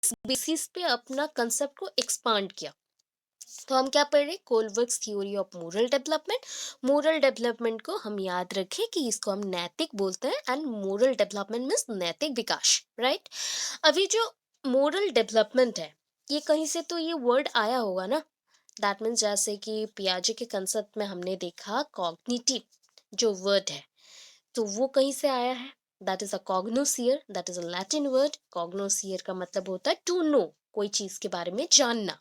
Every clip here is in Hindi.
इस बेसिस पे अपना कंसेप्ट को एक्सपांड किया। तो हम क्या पढ़ रहे हैं? Kohlberg's theory of moral development. Moral development को हम याद रखें कि इसको हम नैतिक बोलते हैं, एंड मोरल डेवलपमेंट मीन्स नैतिक विकास, राइट। अभी जो मोरल डेवलपमेंट है, ये कहीं से तो ये वर्ड आया होगा ना। दैट मीन्स जैसे कि पियाजे के कंसेप्ट में हमने देखा कॉग्निटिव जो वर्ड है, तो वो कहीं से आया है। That is a connoisseur, that is a Latin word. Connoisseur का मतलब होता है टू नो, कोई चीज के बारे में जानना,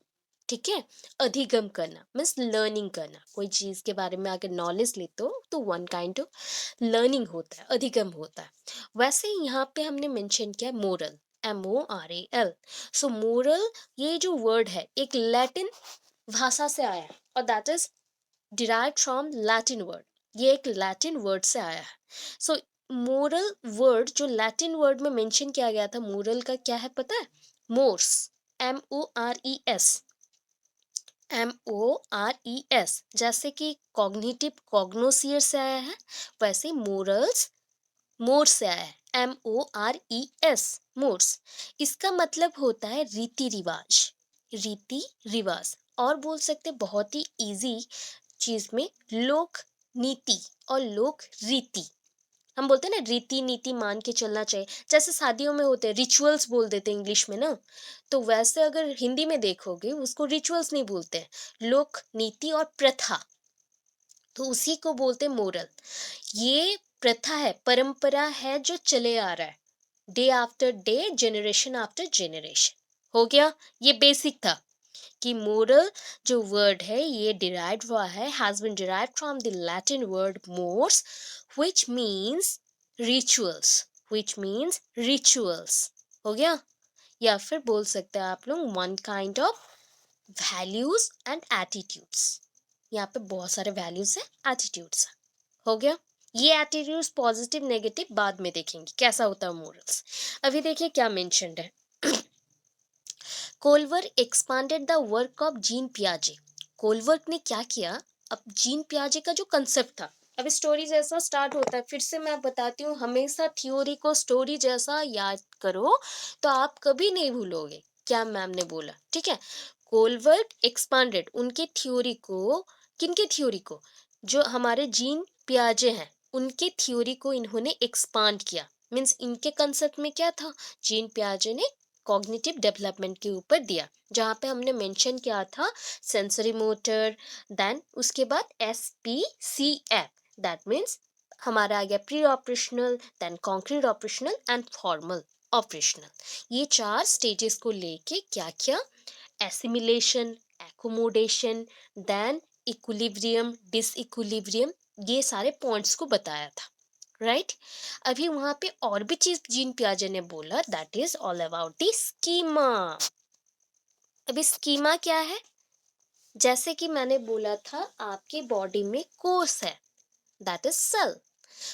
ठीक है। अधिगम करना मीन्स लर्निंग करना, कोई चीज के बारे में अगर नॉलेज लेते हो तो वन काइंड ऑफ लर्निंग होता है, अधिगम होता है। वैसे ही यहाँ पे हमने मेंशन किया मोरल, MORAL। सो मोरल, ये जो वर्ड है एक लैटिन भाषा से आया है, और that is derived from Latin word. ये एक लैटिन वर्ड से आया है। सो मोरल वर्ड जो लैटिन वर्ड में मेंशन किया गया था, मोरल का क्या है पता है? Morse, MORES। MORES, जैसे कि कॉग्निटिव कॉग्नोसियर से आया है, वैसे मोरल्स मोर से आया है, MORES, मोर्स। इसका मतलब होता है रीति रिवाज, रीति रिवाज। और बोल सकते बहुत ही इजी चीज में लोक नीति और लोक रीति। हम बोलते हैं ना रीति नीति मान के चलना चाहिए, जैसे शादियों में होते हैं रिचुअल्स बोल देते हैं इंग्लिश में ना। तो वैसे अगर हिंदी में देखोगे उसको रिचुअल्स नहीं बोलते हैं, लोक नीति और प्रथा, तो उसी को बोलते हैं मोरल। ये प्रथा है, परंपरा है जो चले आ रहा है day after day, generation after generation. हो गया, ये बेसिक था कि मोरल जो वर्ड है ये डिराइव्ड हुआ है, has been derived from the Latin word mores, which means rituals, which means rituals. हो गया। या फिर बोल सकते हैं आप लोग one kind of values and attitudes. यहाँ पे बहुत सारे वैल्यूज है, एटीट्यूड्स है। हो गया। ये एटीट्यूड्स पॉजिटिव नेगेटिव बाद में देखेंगे कैसा होता है मोरल्स। अभी देखिए क्या मेंशन्ड है। Kohlberg expanded the work of Jean पियाजे। कोलवर्क ने क्या किया, अब जीन पियाजे का जो कंसेप्ट था, अब स्टोरी जैसा स्टार्ट होता है, फिर से मैं बताती हूँ, हमेशा थ्योरी को स्टोरी जैसा याद करो तो आप कभी नहीं भूलोगे क्या मैम ने बोला, ठीक है। कोलवर्क एक्सपांडेड, उनके थ्योरी को, किनके थ्योरी को? जो हमारे जीन पियाजे हैं उनके थ्योरी को इन्होंने एक्सपांड किया। मीन्स इनके कंसेप्ट में क्या था, जीन पियाजे ने कॉग्निटिव डेवलपमेंट के ऊपर दिया, जहाँ पे हमने मेंशन किया था सेंसरी मोटर, देन उसके बाद SPCF, दैट मीन्स हमारा आ गया pre operational, then concrete operational and formal operational. ये चार स्टेजेस को लेके क्या किया, assimilation, accommodation, then equilibrium, disequilibrium, ये सारे पॉइंट्स को बताया था, राइट। अभी वहां पे और भी चीज जीन पियाजे ने बोला, that is all about the schema. अभी स्कीमा क्या है? जैसे कि मैंने बोला था आपके बॉडी में कोर्स है, that is cell.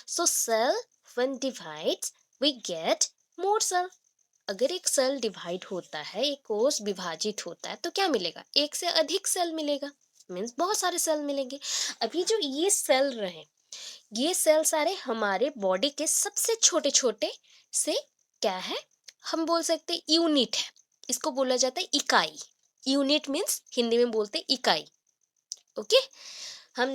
So cell when divides we get more cell. अगर एक सेल डिवाइड होता है, एक कोर्स विभाजित होता है, तो क्या मिलेगा? एक से अधिक सेल मिलेगा, मीन्स बहुत सारे सेल मिलेंगे। अभी जो ये सेल रहे, ये सेल सारे हमारे बॉडी के सबसे छोटे छोटे से क्या है, हम बोल सकते यूनिट है, इसको बोला जाता है इकाई। यूनिट मीन्स हिंदी में बोलते इकाई, ओके। हम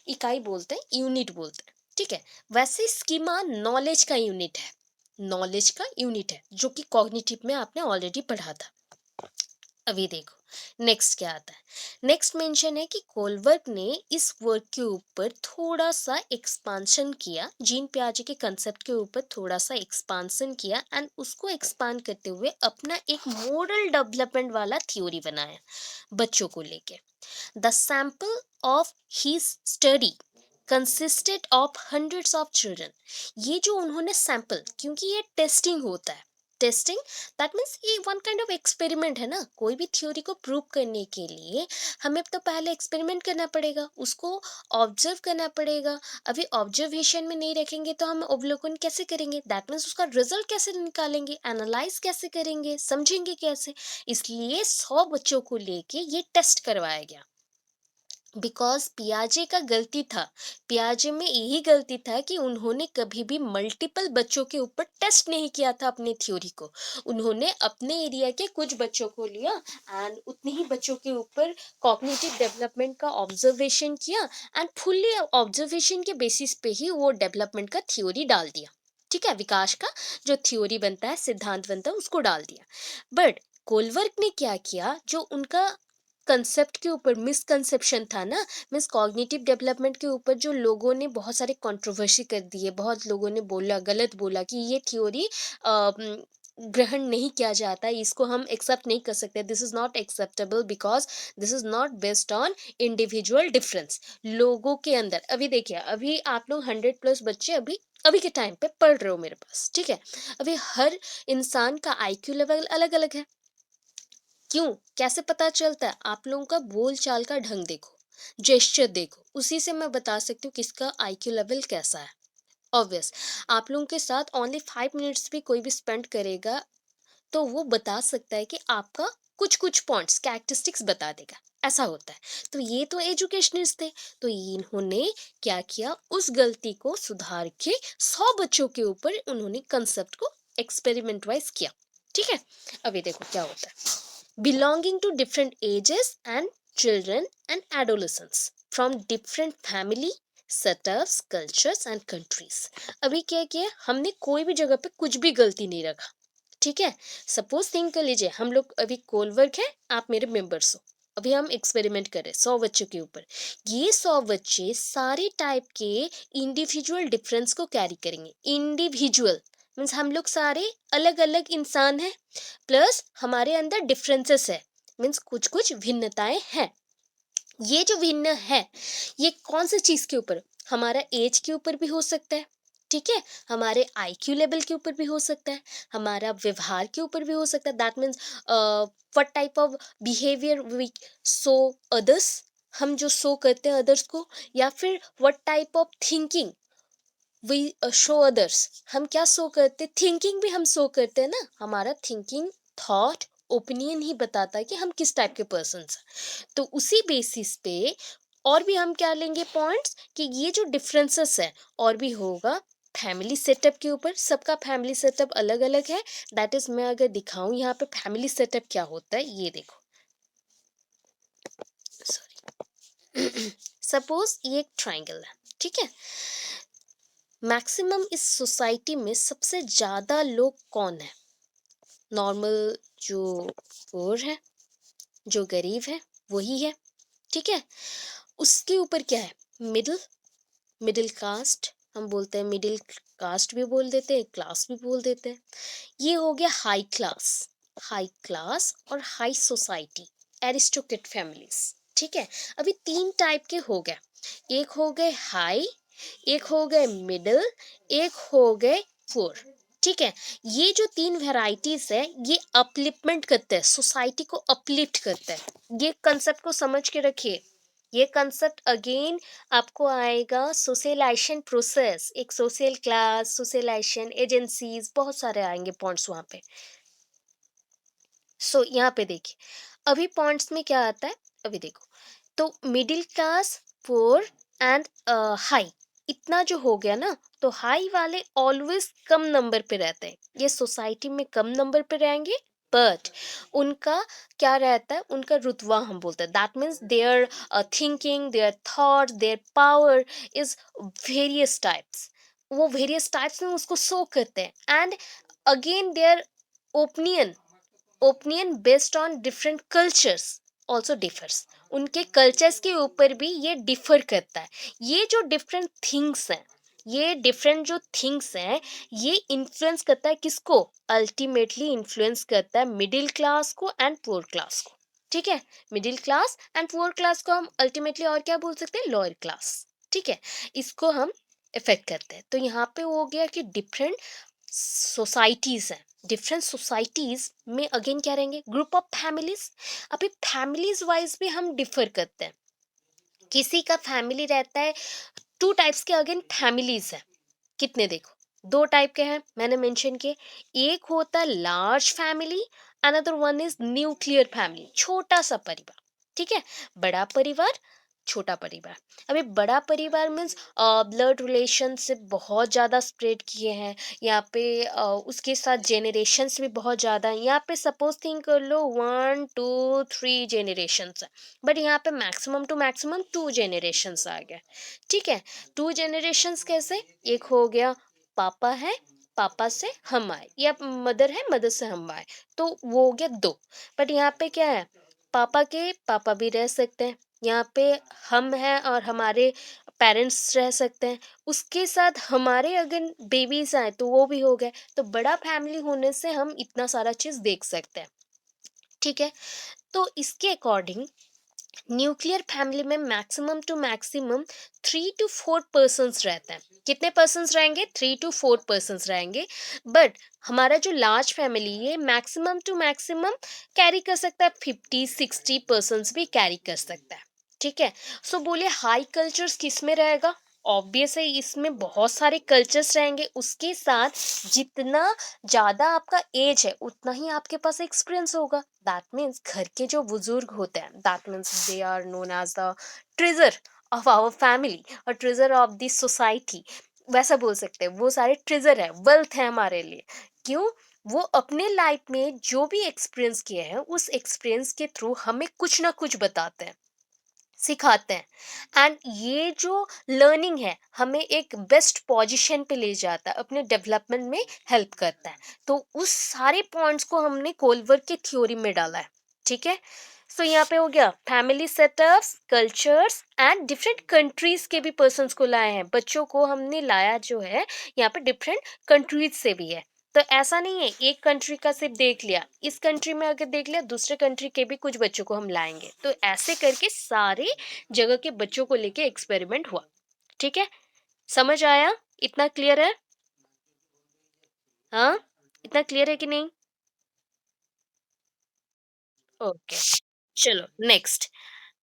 इकाई बोलते हैं, यूनिट बोलते हैं, ठीक है। वैसे स्कीमा नॉलेज का यूनिट है, नॉलेज का यूनिट है, जो कि कॉग्निटिव में आपने ऑलरेडी पढ़ा था। अभी देखो नेक्स्ट क्या आता है। नेक्स्ट मेंशन है कि कोलवर्क ने इस वर्क के ऊपर थोड़ा सा एक्सपांशन किया, जीन पियाजे के कंसेप्ट के ऊपर थोड़ा सा एक्सपांशन किया, एंड उसको एक्सपांड करते हुए अपना एक मोरल डेवलपमेंट वाला थ्योरी बनाया बच्चों को लेके। The sample of his study consisted of hundreds of children. ये जो उन्होंने सैंपल, क्योंकि ये टेस्टिंग होता है, टेस्टिंग दैट मीन्स ये वन काइंड ऑफ एक्सपेरिमेंट है ना। कोई भी थ्योरी को प्रूव करने के लिए हमें तो पहले एक्सपेरिमेंट करना पड़ेगा, उसको ऑब्जर्व करना पड़ेगा। अभी ऑब्जर्वेशन में नहीं रखेंगे तो हम अवलोकन कैसे करेंगे, दैट मीन्स उसका रिजल्ट कैसे निकालेंगे, एनालाइज कैसे करेंगे, समझेंगे कैसे। इसलिए 100 बच्चों को लेके ये टेस्ट करवाया गया। बिकॉज पियाजे का गलती था, पियाजे में यही गलती था कि उन्होंने कभी भी मल्टीपल बच्चों के ऊपर टेस्ट नहीं किया था अपने थ्योरी को। उन्होंने अपने एरिया के कुछ बच्चों को लिया एंड उतने ही बच्चों के ऊपर कॉग्निटिव डेवलपमेंट का ऑब्जर्वेशन किया एंड फुल्ली ऑब्जर्वेशन के बेसिस पे ही वो डेवलपमेंट का थ्योरी डाल दिया। ठीक है, विकास का जो थ्योरी बनता है, सिद्धांत बनता है, उसको डाल दिया। बट कोलवर्क ने क्या किया, जो उनका कंसेप्ट के ऊपर मिसकंसेप्शन था ना, मीन्स कॉग्निटिव डेवलपमेंट के ऊपर जो लोगों ने बहुत सारे कंट्रोवर्सी कर दिए, बहुत लोगों ने बोला, गलत बोला कि ये थ्योरी ग्रहण नहीं किया जाता, इसको हम एक्सेप्ट नहीं कर सकते, this is not acceptable because this is not based on individual difference. लोगों के अंदर अभी देखिए, अभी आप लोग 100+ बच्चे अभी अभी के टाइम पे पढ़ रहे हो मेरे पास, ठीक है। अभी हर इंसान का आईक्यू लेवल अलग अलग है। क्यों, कैसे पता चलता है? आप लोगों का बोल चाल का ढंग देखो, जेस्चर देखो, उसी से मैं बता सकती हूँ किसका आईक्यू लेवल कैसा है। ऑब्वियस, आप लोगों के साथ ओनली 5 मिनट्स भी कोई भी स्पेंड करेगा तो वो बता सकता है कि आपका कुछ कुछ पॉइंट्स कैरेक्टरिस्टिक्स बता देगा, ऐसा होता है। तो ये तो एजुकेशनिस्ट थे, तो इन्होंने क्या किया, उस गलती को सुधार के 100 बच्चों के ऊपर उन्होंने कंसेप्ट को एक्सपेरिमेंट वाइज किया। ठीक है, अभी देखो क्या होता है। belonging to different ages and children and adolescents from different family setups, cultures and countries। अभी क्या किया, हमने कोई भी जगह पे कुछ भी गलती नहीं रखा। ठीक है, सपोज थिंक कर लीजिए, हम लोग अभी कोलवर्क है, आप मेरे मेंबर्स हो, अभी हम एक्सपेरिमेंट करें 100 बच्चों के ऊपर। ये 100 बच्चे सारे टाइप के इंडिविजुअल डिफरेंस को कैरी करेंगे। इंडिविजुअल मीन्स हम लोग सारे अलग अलग इंसान हैं, प्लस हमारे अंदर डिफरेंसेस है, मीन्स कुछ कुछ भिन्नताएं हैं। ये जो भिन्न है, ये कौन सी चीज के ऊपर, हमारा एज के ऊपर भी हो सकता है, ठीक है, हमारे आईक्यू लेवल के ऊपर भी हो सकता है, हमारा व्यवहार के ऊपर भी हो सकता है। That means what type of behaviour we show others, हम जो शो करते हैं अदर्स को, या फिर what type of thinking we show others, हम क्या शो करते, थिंकिंग भी हम शो करते हैं ना, हमारा थिंकिंग, थॉट, ओपिनियन ही बताता है कि हम किस टाइप के पर्सन हैं। तो उसी बेसिस पे और भी हम क्या लेंगे पॉइंट्स, कि ये जो डिफरेंसेस है और भी होगा फैमिली सेटअप के ऊपर। सबका फैमिली सेटअप अलग अलग है। दैट इज, मैं अगर दिखाऊं यहाँ पे फैमिली सेटअप क्या होता है, ये देखो, सॉरी सपोज ये एक ट्राइंगल है, ठीक है। मैक्सिमम इस सोसाइटी में सबसे ज्यादा लोग कौन है? नॉर्मल जो पोर है, जो गरीब है, वही है, ठीक है। उसके ऊपर क्या है, मिडिल, मिडिल कास्ट, हम बोलते हैं मिडिल कास्ट भी बोल देते हैं, क्लास भी बोल देते हैं। ये हो गया हाई क्लास, हाई क्लास और हाई सोसाइटी, एरिस्टोक्रेट फैमिलीज, ठीक है। अभी 3 टाइप के हो गए, एक हो गए हाई, एक हो गए मिडिल, एक हो गए पुअर, ठीक है। ये जो 3 वैरायटीज है, ये अपलिफ्टमेंट करते हैं, सोसाइटी को अपलिफ्ट करते हैं। ये कंसेप्ट को समझ के रखिए। ये कंसेप्ट अगेन आपको आएगा सोशलाइजेशन प्रोसेस, एक सोशल क्लास, सोशलाइजेशन एजेंसीज, बहुत सारे आएंगे पॉइंट्स वहां पे। सो यहाँ पे देखिए, अभी पॉइंट्स में क्या आता है, अभी देखो, तो middle class, poor and high, इतना जो हो गया ना, तो हाई वाले ऑलवेज कम नंबर पे रहते हैं, ये सोसाइटी में कम नंबर पे रहेंगे। बट उनका क्या रहता है, उनका रुतबा हम बोलते हैं, that means there thinking, there thought, their power is various types, वो वेरियस टाइप्स में उसको शो करते हैं। And again their opinion, opinion based on different cultures also differs, उनके कल्चर्स के ऊपर भी ये डिफर करता है। ये जो डिफरेंट थिंग्स हैं, ये डिफरेंट जो थिंग्स हैं, ये इन्फ्लुएंस करता है किसको, अल्टीमेटली इन्फ्लुएंस करता है मिडिल क्लास को एंड पुअर क्लास को, ठीक है। Middle class and poor class को हम अल्टीमेटली और क्या बोल सकते हैं, लोअर क्लास, ठीक है। इसको हम इफेक्ट करते हैं। तो यहाँ पे हो गया कि डिफरेंट सोसाइटीज हैं, डिफरेंट सोसाइटीज में अगेन क्या रहेंगे, ग्रुप ऑफ फैमिलीज। अभी फैमिलीज वाइज भी हम डिफर करते हैं। किसी का फैमिली रहता है, 2 टाइप्स के अगेन फैमिलीज हैं, कितने देखो, 2 टाइप के हैं मैंने मेंशन किए। एक होता है large family, another one is nuclear family, छोटा सा परिवार, ठीक है। बड़ा परिवार छोटा परिवार। अभी बड़ा परिवार मीन्स ब्लड रिलेशनशिप बहुत ज़्यादा स्प्रेड किए हैं यहाँ पे, उसके साथ जेनरेशन्स भी बहुत ज़्यादा हैं यहाँ पे। सपोज थिंक कर लो 1 2 3 जेनरेशन्स है, बट यहाँ पे मैक्सिमम टू मैक्सिमम 2 जेनरेशन्स आ गए। ठीक है, 2 जेनरेशन्स कैसे? एक हो गया पापा है, पापा से हम आए, या मदर है, मदर से हम आए, तो वो हो गया 2। बट यहाँ पे क्या है, पापा के पापा भी रह सकते हैं, यहाँ पे हम हैं और हमारे पेरेंट्स रह सकते हैं, उसके साथ हमारे अगर बेबीज आए तो वो भी हो गए। तो बड़ा फैमिली होने से हम इतना सारा चीज देख सकते हैं। ठीक है, तो इसके अकॉर्डिंग न्यूक्लियर फैमिली में maximum to maximum 3 to 4 persons रहते हैं। कितने पर्सन्स रहेंगे? 3 to 4 पर्सन्स रहेंगे। बट हमारा जो लार्ज फैमिली है मैक्सिमम टू मैक्सिमम कैरी कर सकता है 50 60 पर्सन्स भी कैरी कर सकता है। ठीक है, सो बोले हाई कल्चर्स किस में रहेगा? ऑब्वियस है इसमें बहुत सारे कल्चर्स रहेंगे, उसके साथ जितना ज़्यादा आपका एज है उतना ही आपके पास एक्सपीरियंस होगा। दैट मीन्स घर के जो बुजुर्ग होते हैं, that means they are known as the treasure of our family और ट्रेजर ऑफ द सोसाइटी, वैसा बोल सकते हैं। वो सारे ट्रेजर है, वेल्थ है हमारे लिए। क्यों? वो अपने लाइफ में जो भी एक्सपीरियंस किए हैं उस एक्सपीरियंस के थ्रू हमें कुछ ना कुछ बताते हैं, सिखाते हैं। एंड ये जो लर्निंग है हमें एक बेस्ट पोजीशन पे ले जाता है, अपने डेवलपमेंट में हेल्प करता है। तो उस सारे पॉइंट्स को हमने कोलवर्क की थ्योरी में डाला है। ठीक है, सो यहाँ पे हो गया family setups, cultures and different countries के भी पर्सन्स को लाए हैं। बच्चों को हमने लाया जो है यहाँ पे डिफरेंट कंट्रीज से भी है। तो ऐसा नहीं है एक कंट्री का सिर्फ देख लिया, इस कंट्री में अगर देख लिया दूसरे कंट्री के भी कुछ बच्चों को हम लाएंगे। तो ऐसे करके सारे जगह के बच्चों को लेके एक्सपेरिमेंट हुआ। ठीक है, समझ आया? इतना क्लियर है? हाँ, इतना क्लियर है कि नहीं? ओके, चलो नेक्स्ट।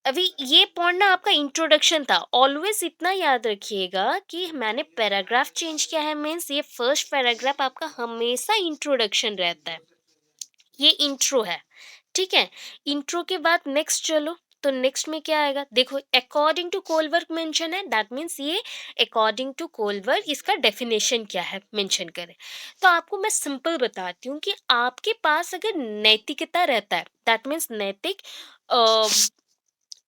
अभी ये पॉइंट ना आपका इंट्रोडक्शन था। ऑलवेज इतना याद रखिएगा कि मैंने पैराग्राफ चेंज किया है मीन्स ये फर्स्ट पैराग्राफ आपका हमेशा इंट्रोडक्शन रहता है, ये इंट्रो है। ठीक है, इंट्रो के बाद नेक्स्ट चलो, तो नेक्स्ट में क्या आएगा? देखो अकॉर्डिंग टू कोलवर्क मेंशन है, दैट मीन्स ये अकॉर्डिंग टू कोलवर्क इसका डेफिनेशन क्या है मेंशन करें। तो आपको मैं सिंपल बताती हूँ कि आपके पास अगर नैतिकता रहता है, दैट मीन्स नैतिक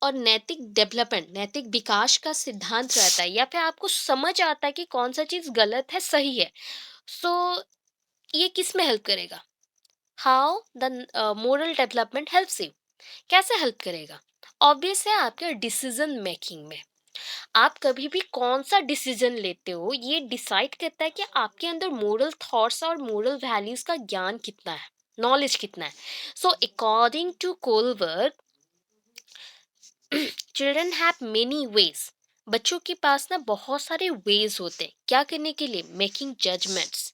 और नैतिक डेवलपमेंट, नैतिक विकास का सिद्धांत रहता है, या फिर आपको समझ आता है कि कौन सा चीज गलत है सही है, सो ये किस में हेल्प करेगा? How the moral development helps you? कैसे हेल्प करेगा? ऑब्वियस है आपके डिसीजन मेकिंग में। आप कभी भी कौन सा डिसीजन लेते हो ये डिसाइड करता है कि आपके अंदर मोरल थॉट्स और मोरल वैल्यूज का ज्ञान कितना है, नॉलेज कितना है। So according to Kohlberg, children have many ways. बच्चों के पास ना बहुत सारे वेज होते हैं क्या करने के लिए? Making judgements,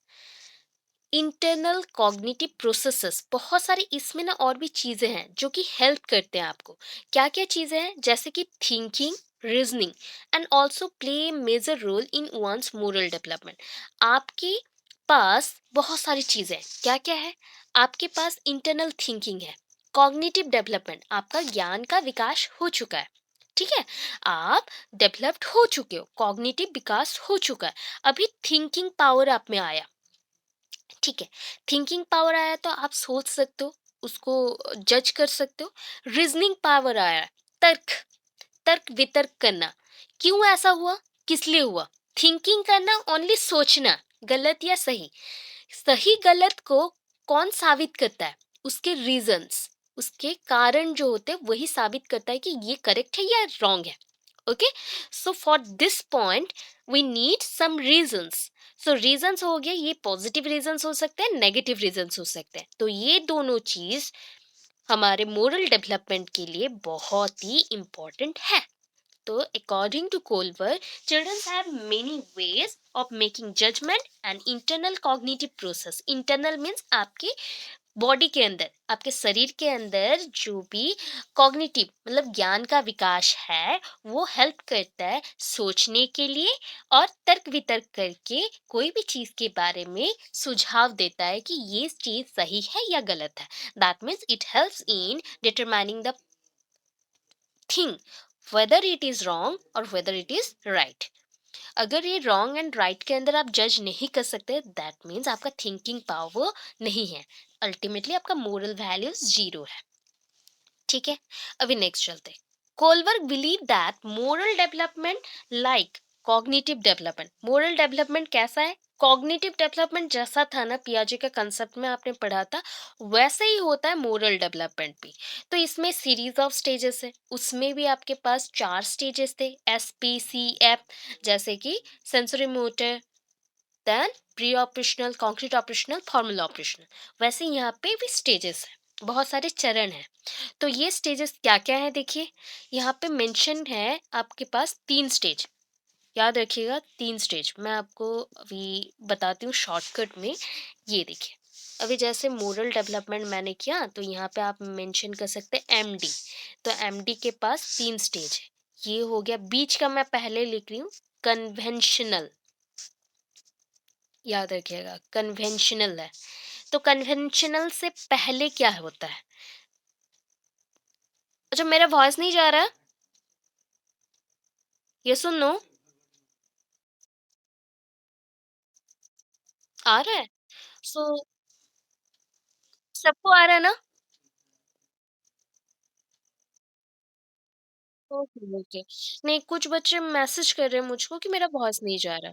internal cognitive processes, बहुत सारी इसमें ना और भी चीज़ें हैं जो कि हेल्प करते हैं आपको। क्या क्या चीज़ें हैं? जैसे कि thinking, reasoning and also play major role in one's moral development. आपके पास बहुत सारी चीज़ें हैं, क्या क्या है? आपके पास इंटरनल थिंकिंग है, कॉग्निटिव डेवलपमेंट, आपका ज्ञान का विकास हो चुका है। ठीक है, आप डेवलप्ड हो चुके हो, कॉग्निटिव विकास हो चुका है। अभी थिंकिंग पावर आप में आया। ठीक है, थिंकिंग पावर आया तो आप सोच सकते हो, उसको जज कर सकते हो। रीजनिंग पावर आया, तर्क, तर्क वितर्क करना, क्यों ऐसा हुआ, किस लिए हुआ। थिंकिंग करना ओनली सोचना, गलत या सही। सही गलत को कौन साबित करता है? उसके रीजंस, उसके कारण जो होते हैं वही साबित करता है कि ये करेक्ट है या रॉन्ग है। Okay, so for this point we need some reasons. So reasons हो गया, ये पॉजिटिव रीजंस हो सकते हैं, नेगेटिव रीजंस हो सकते हैं। तो ये दोनों चीज हमारे मोरल डेवलपमेंट के लिए बहुत ही इंपॉर्टेंट है। तो अकॉर्डिंग टू कोलवर, children have many ways of making judgement and internal cognitive process. Internal means आपके बॉडी के अंदर, आपके शरीर के अंदर जो भी कॉग्निटिव मतलब ज्ञान का विकास है वो हेल्प करता है सोचने के लिए, और तर्क वितर्क करके कोई भी चीज के बारे में सुझाव देता है कि ये चीज सही है या गलत है। That means it helps in determining the thing whether it is wrong और वेदर इट इज राइट। अगर ये रॉन्ग एंड राइट के अंदर आप जज नहीं कर सकते, दैट मीन्स आपका थिंकिंग पावर नहीं है, अल्टीमेटली आपका मोरल वैल्यूज जीरो है। ठीक है, अभी नेक्स्ट चलते। Kohlberg believe that moral development like cognitive development. Moral development कैसा है? कॉग्निटिव डेवलपमेंट जैसा था ना पियाजे का कंसेप्ट में आपने पढ़ा था, वैसे ही होता है मोरल डेवलपमेंट भी। तो इसमें सीरीज ऑफ स्टेजेस है, उसमें भी आपके पास 4 स्टेजेस थे, SPCF, जैसे कि sensory motor, then pre operational, concrete operational, formal operational. वैसे यहाँ पे भी स्टेजेस हैं, बहुत सारे चरण हैं। तो ये स्टेजेस क्या क्या है देखिए, यहाँ पे मेंशन है आपके पास 3 स्टेज। याद रखिएगा 3 स्टेज, मैं आपको अभी बताती हूँ शॉर्टकट में। ये देखिए, अभी जैसे मोरल डेवलपमेंट मैंने किया, तो यहाँ पे आप मेंशन कर सकते हैं MD। तो MD के पास 3 स्टेज है। ये हो गया, बीच का मैं पहले लिख रही हूँ, कन्वेंशनल। याद रखिएगा कन्वेंशनल है। तो कन्वेंशनल से पहले क्या होता है? अच्छा, मेरा वॉइस नहीं जा रहा? ये सुन लो, आ रहा है। सो सबको आ रहा है ना? Okay okay. नहीं, कुछ बच्चे मैसेज कर रहे हैं मुझको कि मेरा वॉइस नहीं जा रहा,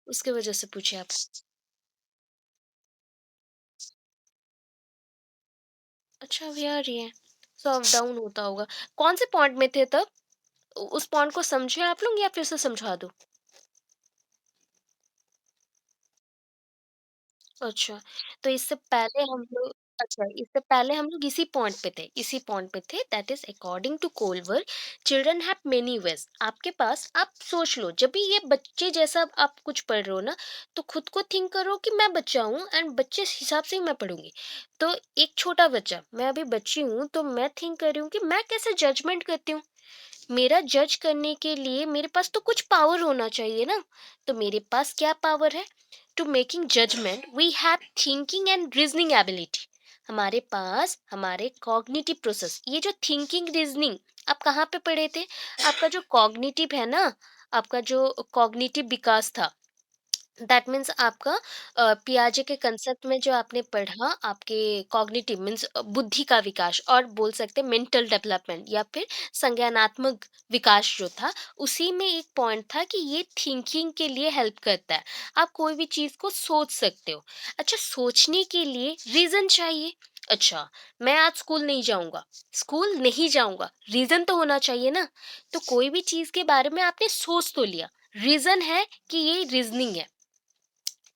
उसके वजह से पूछे आप। अच्छा, अभी आ रही है। सो अप डाउन होता होगा। कौन से पॉइंट में थे तब? उस पॉइंट को समझे आप लोग या फिर से समझा दूं? अच्छा, तो इससे पहले हम लोग, अच्छा, इससे पहले हम लोग इसी पॉइंट पे थे, दैट इज़ अकॉर्डिंग टू कोलवर्थ, चिल्ड्रन हैव मेनी वेज़। आपके पास, आप सोच लो, जब भी ये बच्चे जैसा आप कुछ पढ़ रहे हो ना, तो खुद को थिंक करो कि मैं बच्चा हूँ एंड बच्चे इस हिसाब से ही मैं पढ़ूँगी। तो एक छोटा बच्चा, मैं अभी बच्ची हूँ, तो मैं थिंक कर रही हूँ कि मैं कैसे जजमेंट करती हूँ। मेरा जज करने के लिए मेरे पास तो कुछ पावर होना चाहिए ना। तो मेरे पास क्या पावर है? To making judgement we have thinking and reasoning ability. हमारे पास हमारे कॉग्निटिव प्रोसेस, ये जो थिंकिंग रीजनिंग, आप कहाँ पे पढ़े थे? आपका जो कॉग्निटिव है ना, आपका जो कॉग्निटिव विकास था, दैट मीन्स आपका पियाजे के कंसेप्ट में जो आपने पढ़ा, आपके कॉग्निटिव मीन्स बुद्धि का विकास, और बोल सकते हैं मेंटल डेवलपमेंट या फिर संज्ञानात्मक विकास जो था, उसी में एक पॉइंट था कि ये थिंकिंग के लिए हेल्प करता है। आप कोई भी चीज़ को सोच सकते हो। अच्छा, सोचने के लिए रीज़न चाहिए। अच्छा, मैं आज स्कूल नहीं जाऊंगा, रीज़न तो होना चाहिए ना। तो कोई भी चीज़ के बारे में आपने सोच तो लिया, रीज़न है कि ये रीजनिंग है।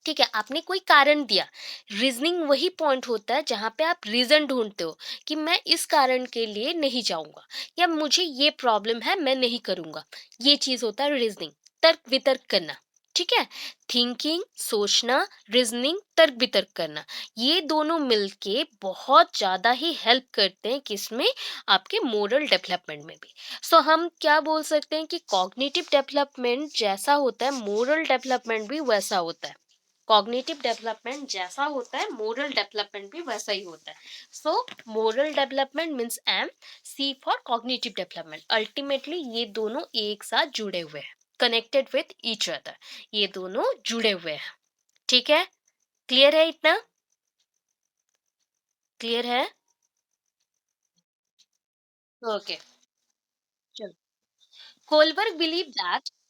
ठीक है, आपने कोई कारण दिया। रीजनिंग वही पॉइंट होता है जहां पे आप रीजन ढूंढते हो कि मैं इस कारण के लिए नहीं जाऊंगा, या मुझे ये प्रॉब्लम है मैं नहीं करूंगा। ये चीज होता है रीजनिंग, तर्क वितर्क करना। ठीक है, थिंकिंग, सोचना, रीजनिंग, तर्क वितर्क करना, ये दोनों मिलके बहुत ज्यादा ही हेल्प करते हैं किसमें? आपके मोरल डेवलपमेंट में भी। सो हम क्या बोल सकते हैं कि कॉग्निटिव डेवलपमेंट जैसा होता है, मोरल डेवलपमेंट भी वैसा होता है। कॉग्निटिव डेवलपमेंट जैसा होता है, मोरल डेवलपमेंट भी वैसा ही होता है। सो moral development means M, C for cognitive development. Ultimately ये दोनों एक साथ जुड़े हुए हैं, कनेक्टेड विथ ईच अदर। ये दोनों जुड़े हुए हैं। ठीक है, क्लियर है इतना? क्लियर है? ओके, चलो।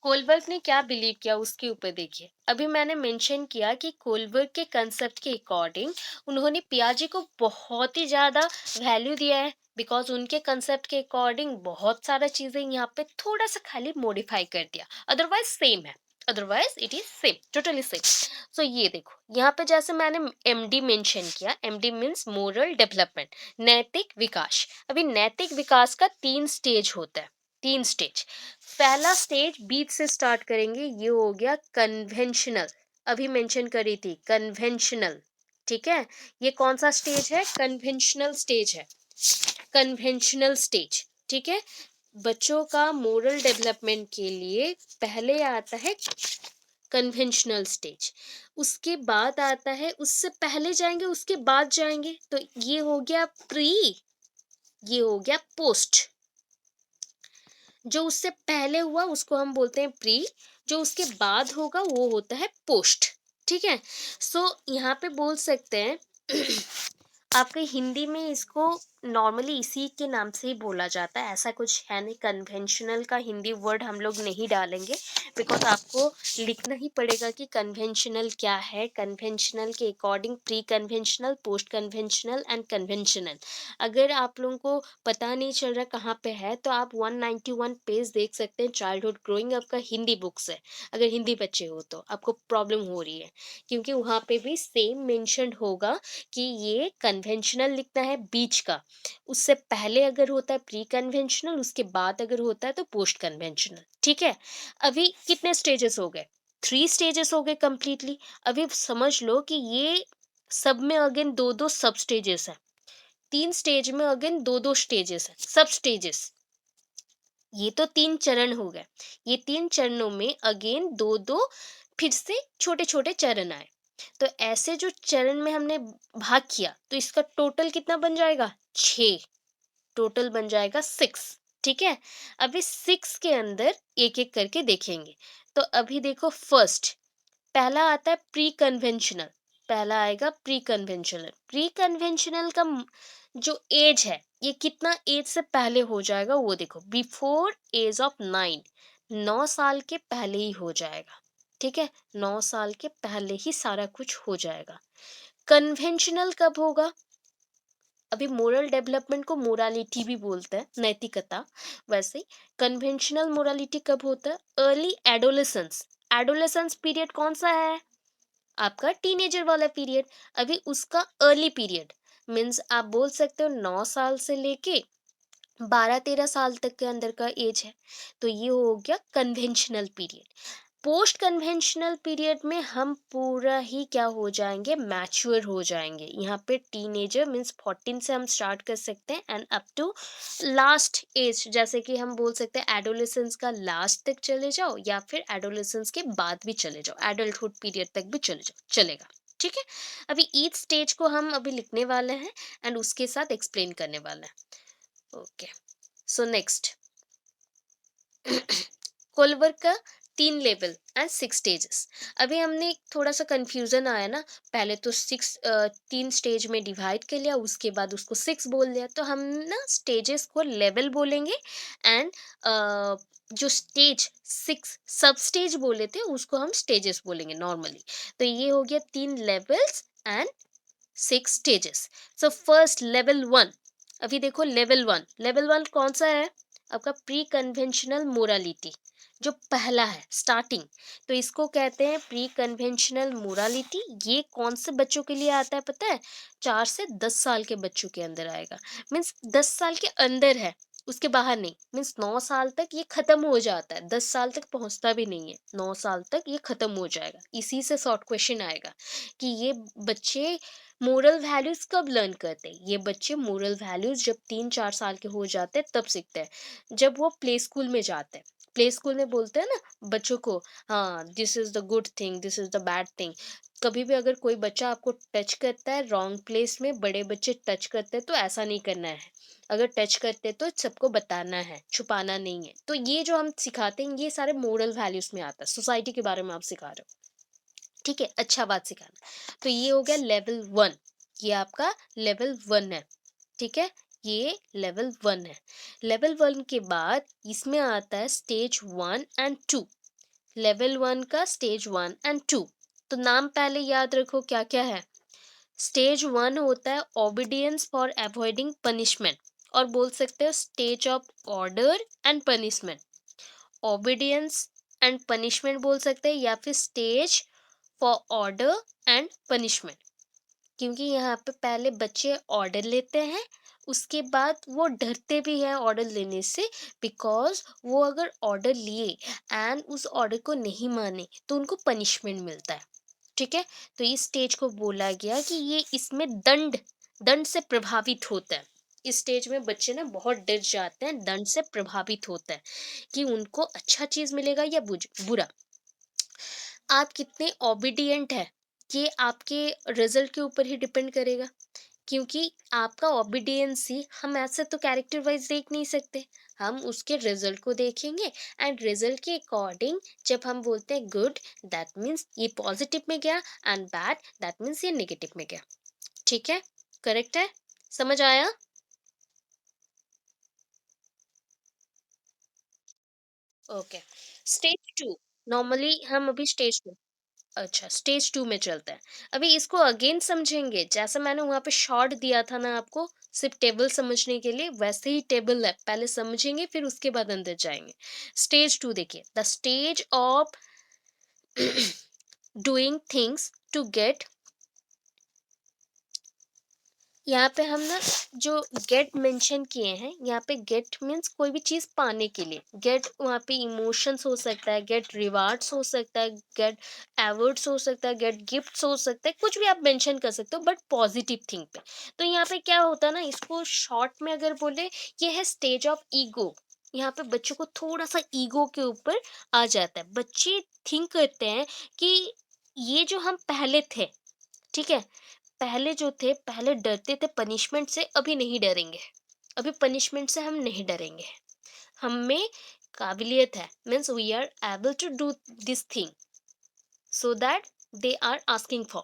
कोलबर्ग ने क्या बिलीव किया उसके ऊपर देखिए। अभी मैंने मेंशन किया कि कोलबर्ग के कंसेप्ट के अकॉर्डिंग उन्होंने पियाजे को बहुत ही ज्यादा वैल्यू दिया है, बिकॉज उनके कंसेप्ट के अकॉर्डिंग बहुत सारा चीजें यहाँ पे थोड़ा सा खाली मॉडिफाई कर दिया, अदरवाइज सेम है। Otherwise it is same, totally same. So ये देखो, यहाँ पे जैसे मैंने MD मेंशन किया, MD मीन्स मोरल डेवलपमेंट, नैतिक विकास। अभी नैतिक विकास का 3 स्टेज होता है, 3 स्टेज। पहला स्टेज बीच से स्टार्ट करेंगे, ये हो गया कन्वेंशनल। अभी मेंशन करी थी कन्वेंशनल। ठीक है, ये कौन सा स्टेज है? कन्वेंशनल स्टेज है, कन्वेंशनल स्टेज। ठीक है, बच्चों का मोरल डेवलपमेंट के लिए पहले आता है कन्वेंशनल स्टेज, उसके बाद आता है, उससे पहले जाएंगे उसके बाद जाएंगे, तो ये हो गया प्री, ये हो गया पोस्ट। जो उससे पहले हुआ उसको हम बोलते हैं प्री, जो उसके बाद होगा वो होता है पोस्ट। ठीक है। सो यहाँ पे बोल सकते हैं आपके हिंदी में इसको नॉर्मली इसी के नाम से ही बोला जाता है, ऐसा कुछ है नहीं, कन्वेंशनल का हिंदी वर्ड हम लोग नहीं डालेंगे, बिकॉज आपको लिखना ही पड़ेगा कि कन्वेंशनल क्या है। कन्वेंशनल के according pre conventional, post conventional and conventional. अगर आप लोगों को पता नहीं चल रहा कहाँ पे है, तो आप 191 पेज देख सकते हैं, चाइल्डहुड ग्रोइंग अप का हिंदी बुक्स है। अगर हिंदी बच्चे हो तो आपको प्रॉब्लम हो रही है, क्योंकि वहाँ पे भी सेम मेंशन होगा कि ये कन्वेंशनल लिखना है बीच का, उससे पहले अगर होता है प्री कन्वेंशनल, उसके बाद अगर होता है तो पोस्ट कन्वेंशनल। ठीक है। अभी कितने स्टेजेस हो गए? 3 स्टेजेस हो गए कंप्लीटली। अभी समझ लो कि ये सब में अगेन दो दो सब स्टेजेस है, 3 स्टेज में अगेन दो दो स्टेजेस है, सब स्टेजेस। ये तो 3 चरण हो गए। ये 3 चरणों में अगेन दो दो फिर से छोटे छोटे चरण आए। तो ऐसे जो चरण में हमने भाग किया, तो इसका टोटल कितना बन जाएगा? 6। टोटल बन जाएगा 6। ठीक है। अभी 6 के अंदर एक एक करके देखेंगे। तो अभी देखो, फर्स्ट पहला आता है प्री कन्वेंशनल। पहला आएगा प्री कन्वेंशनल। प्री कन्वेंशनल का जो एज है, ये कितना एज से पहले हो जाएगा वो देखो, बिफोर एज ऑफ 9। 9 साल के पहले ही हो जाएगा। ठीक है। 9 साल के पहले ही सारा कुछ हो जाएगा। कन्वेंशनल कब होगा? अभी मोरल डेवलपमेंट को मोरालिटी भी बोलते हैं, नैतिकता। वैसे कन्वेंशनल मोरालिटी कब होता है? Early adolescence. एडोलेसेंस पीरियड कौन सा है? आपका टीनेजर वाला पीरियड। अभी उसका अर्ली पीरियड मीन्स आप बोल सकते हो 9 साल से लेके 12-13 साल तक के अंदर का एज है। तो ये हो गया conventional period. Post conventional period में हम पूरा ही क्या हो जाएंगे? मैच्योर हो जाएंगे। यहाँ पे टीनेजर मीन्स 14 से हम स्टार्ट कर सकते हैं and up to last age, जैसे कि हम बोल सकते हैं एडोलेसेंस का लास्ट तक चले जाओ, या फिर एडोलेसेंस के बाद भी चले जाओ, एडल्टहुड पीरियड तक भी चले जाओ, चलेगा। ठीक है। अभी ईच स्टेज को हम अभी लिखने वाले हैं एंड उसके साथ एक्सप्लेन करने वाले हैं। ओके। सो नेक्स्ट, कोलवर्क का 3 लेवल एंड 6 स्टेजेस। अभी हमने थोड़ा सा कंफ्यूजन आया ना, पहले तो 3 स्टेज में डिवाइड कर लिया, उसके बाद उसको 6 बोल दिया, तो हम ना स्टेजेस को लेवल बोलेंगे एंड जो स्टेज 6 सब स्टेज बोले थे उसको हम स्टेजेस बोलेंगे नॉर्मली। तो ये हो गया 3 levels and 6 stages. So first level 1। अभी देखो लेवल 1 कौन सा है? आपका प्री कन्वेंशनल मोरालिटी, जो पहला है स्टार्टिंग। तो इसको कहते हैं प्री कन्वेंशनल मोरालिटी। ये कौन से बच्चों के लिए आता है पता है? 4 से 10 साल के बच्चों के अंदर आएगा। मीन्स 10 साल के अंदर है, उसके बाहर नहीं। मीन्स 9 साल तक ये खत्म हो जाता है, 10 साल तक पहुंचता भी नहीं है, 9 साल तक ये खत्म हो जाएगा। इसी से शॉर्ट क्वेश्चन आएगा कि ये बच्चे मोरल वैल्यूज कब लर्न करते हैं? ये बच्चे मोरल वैल्यूज जब 3-4 साल के हो जाते हैं तब सीखते हैं, जब वो प्ले स्कूल में जाते हैं। प्ले स्कूल में बोलते हैं ना बच्चों को, हाँ this is the good thing, this is the bad thing. कभी भी अगर कोई बच्चा आपको टच करता है रॉन्ग प्लेस में, बड़े बच्चे टच करते हैं तो ऐसा नहीं करना है। अगर टच करते हैं तो सबको बताना है, छुपाना नहीं है। तो ये जो हम सिखाते हैं ये सारे मोरल वैल्यूज में आता है, सोसाइटी के बारे में आप सिखा रहे हो। ठीक है, अच्छा बात सिखाना। तो ये हो गया लेवल 1। ये आपका लेवल 1 है। ठीक है। ये लेवल 1 है। लेवल 1 के बाद इसमें आता है स्टेज 1 एंड 2। लेवल 1 का स्टेज 1 एंड 2। तो नाम पहले याद रखो क्या क्या है। स्टेज 1 होता है ओबीडियंस फॉर अवॉइडिंग पनिशमेंट, और बोल सकते हो stage of order and punishment. Obedience and punishment बोल सकते हैं, या फिर stage for order and punishment. क्योंकि यहाँ पे पहले बच्चे ऑर्डर लेते हैं, उसके बाद वो डरते भी हैं ऑर्डर लेने से, बिकॉज वो अगर ऑर्डर लिए एंड उस ऑर्डर को नहीं माने तो उनको पनिशमेंट मिलता है। ठीक है। तो इस स्टेज को बोला गया कि ये इसमें दंड दंड से प्रभावित होता है। इस स्टेज में बच्चे ना बहुत डर जाते हैं, दंड से प्रभावित होता है कि उनको अच्छा चीज मिलेगा या बुरा। आप कितने ओबीडियंट है, ये आपके रिजल्ट के ऊपर ही डिपेंड करेगा। क्योंकि आपका ओबीडियंस ही हम ऐसे तो कैरेक्टर वाइज देख नहीं सकते, हम उसके रिजल्ट को देखेंगे। एंड रिजल्ट के अकॉर्डिंग जब हम बोलते हैं गुड, दैट मीन्स ये पॉजिटिव में गया, एंड बैड दैट मीन्स ये नेगेटिव में गया। ठीक है, करेक्ट है, समझ आया? Okay, stage two. नॉर्मली हम अभी स्टेज टू, अच्छा स्टेज टू में चलते हैं। अभी इसको अगेन समझेंगे, जैसा मैंने वहां पे शॉर्ट दिया था ना आपको, सिर्फ टेबल समझने के लिए, वैसे ही टेबल है, पहले समझेंगे फिर उसके बाद अंदर जाएंगे। स्टेज टू देखिए, the stage of doing things to get. यहाँ पे हम ना जो गेट मेंशन किए हैं, यहाँ पे गेट मीन्स कोई भी चीज पाने के लिए, गेट वहाँ पे इमोशंस हो सकता है, गेट रिवार्ड्स हो सकता है, गेट अवार्ड्स हो सकता है, गेट गिफ्ट्स हो सकता है, कुछ भी आप मेंशन कर सकते हो बट पॉजिटिव थिंग पे। तो यहाँ पे क्या होता है ना, इसको शॉर्ट में अगर बोले, ये है स्टेज ऑफ ईगो। यहाँ पे बच्चों को थोड़ा सा ईगो के ऊपर आ जाता है, बच्चे थिंक करते हैं कि ये जो हम पहले थे, ठीक है, पहले जो थे, पहले डरते थे पनिशमेंट से, अभी नहीं डरेंगे, अभी पनिशमेंट से हम नहीं डरेंगे, हम में काबिलियत है, means we are able to do this thing, so that they are asking for,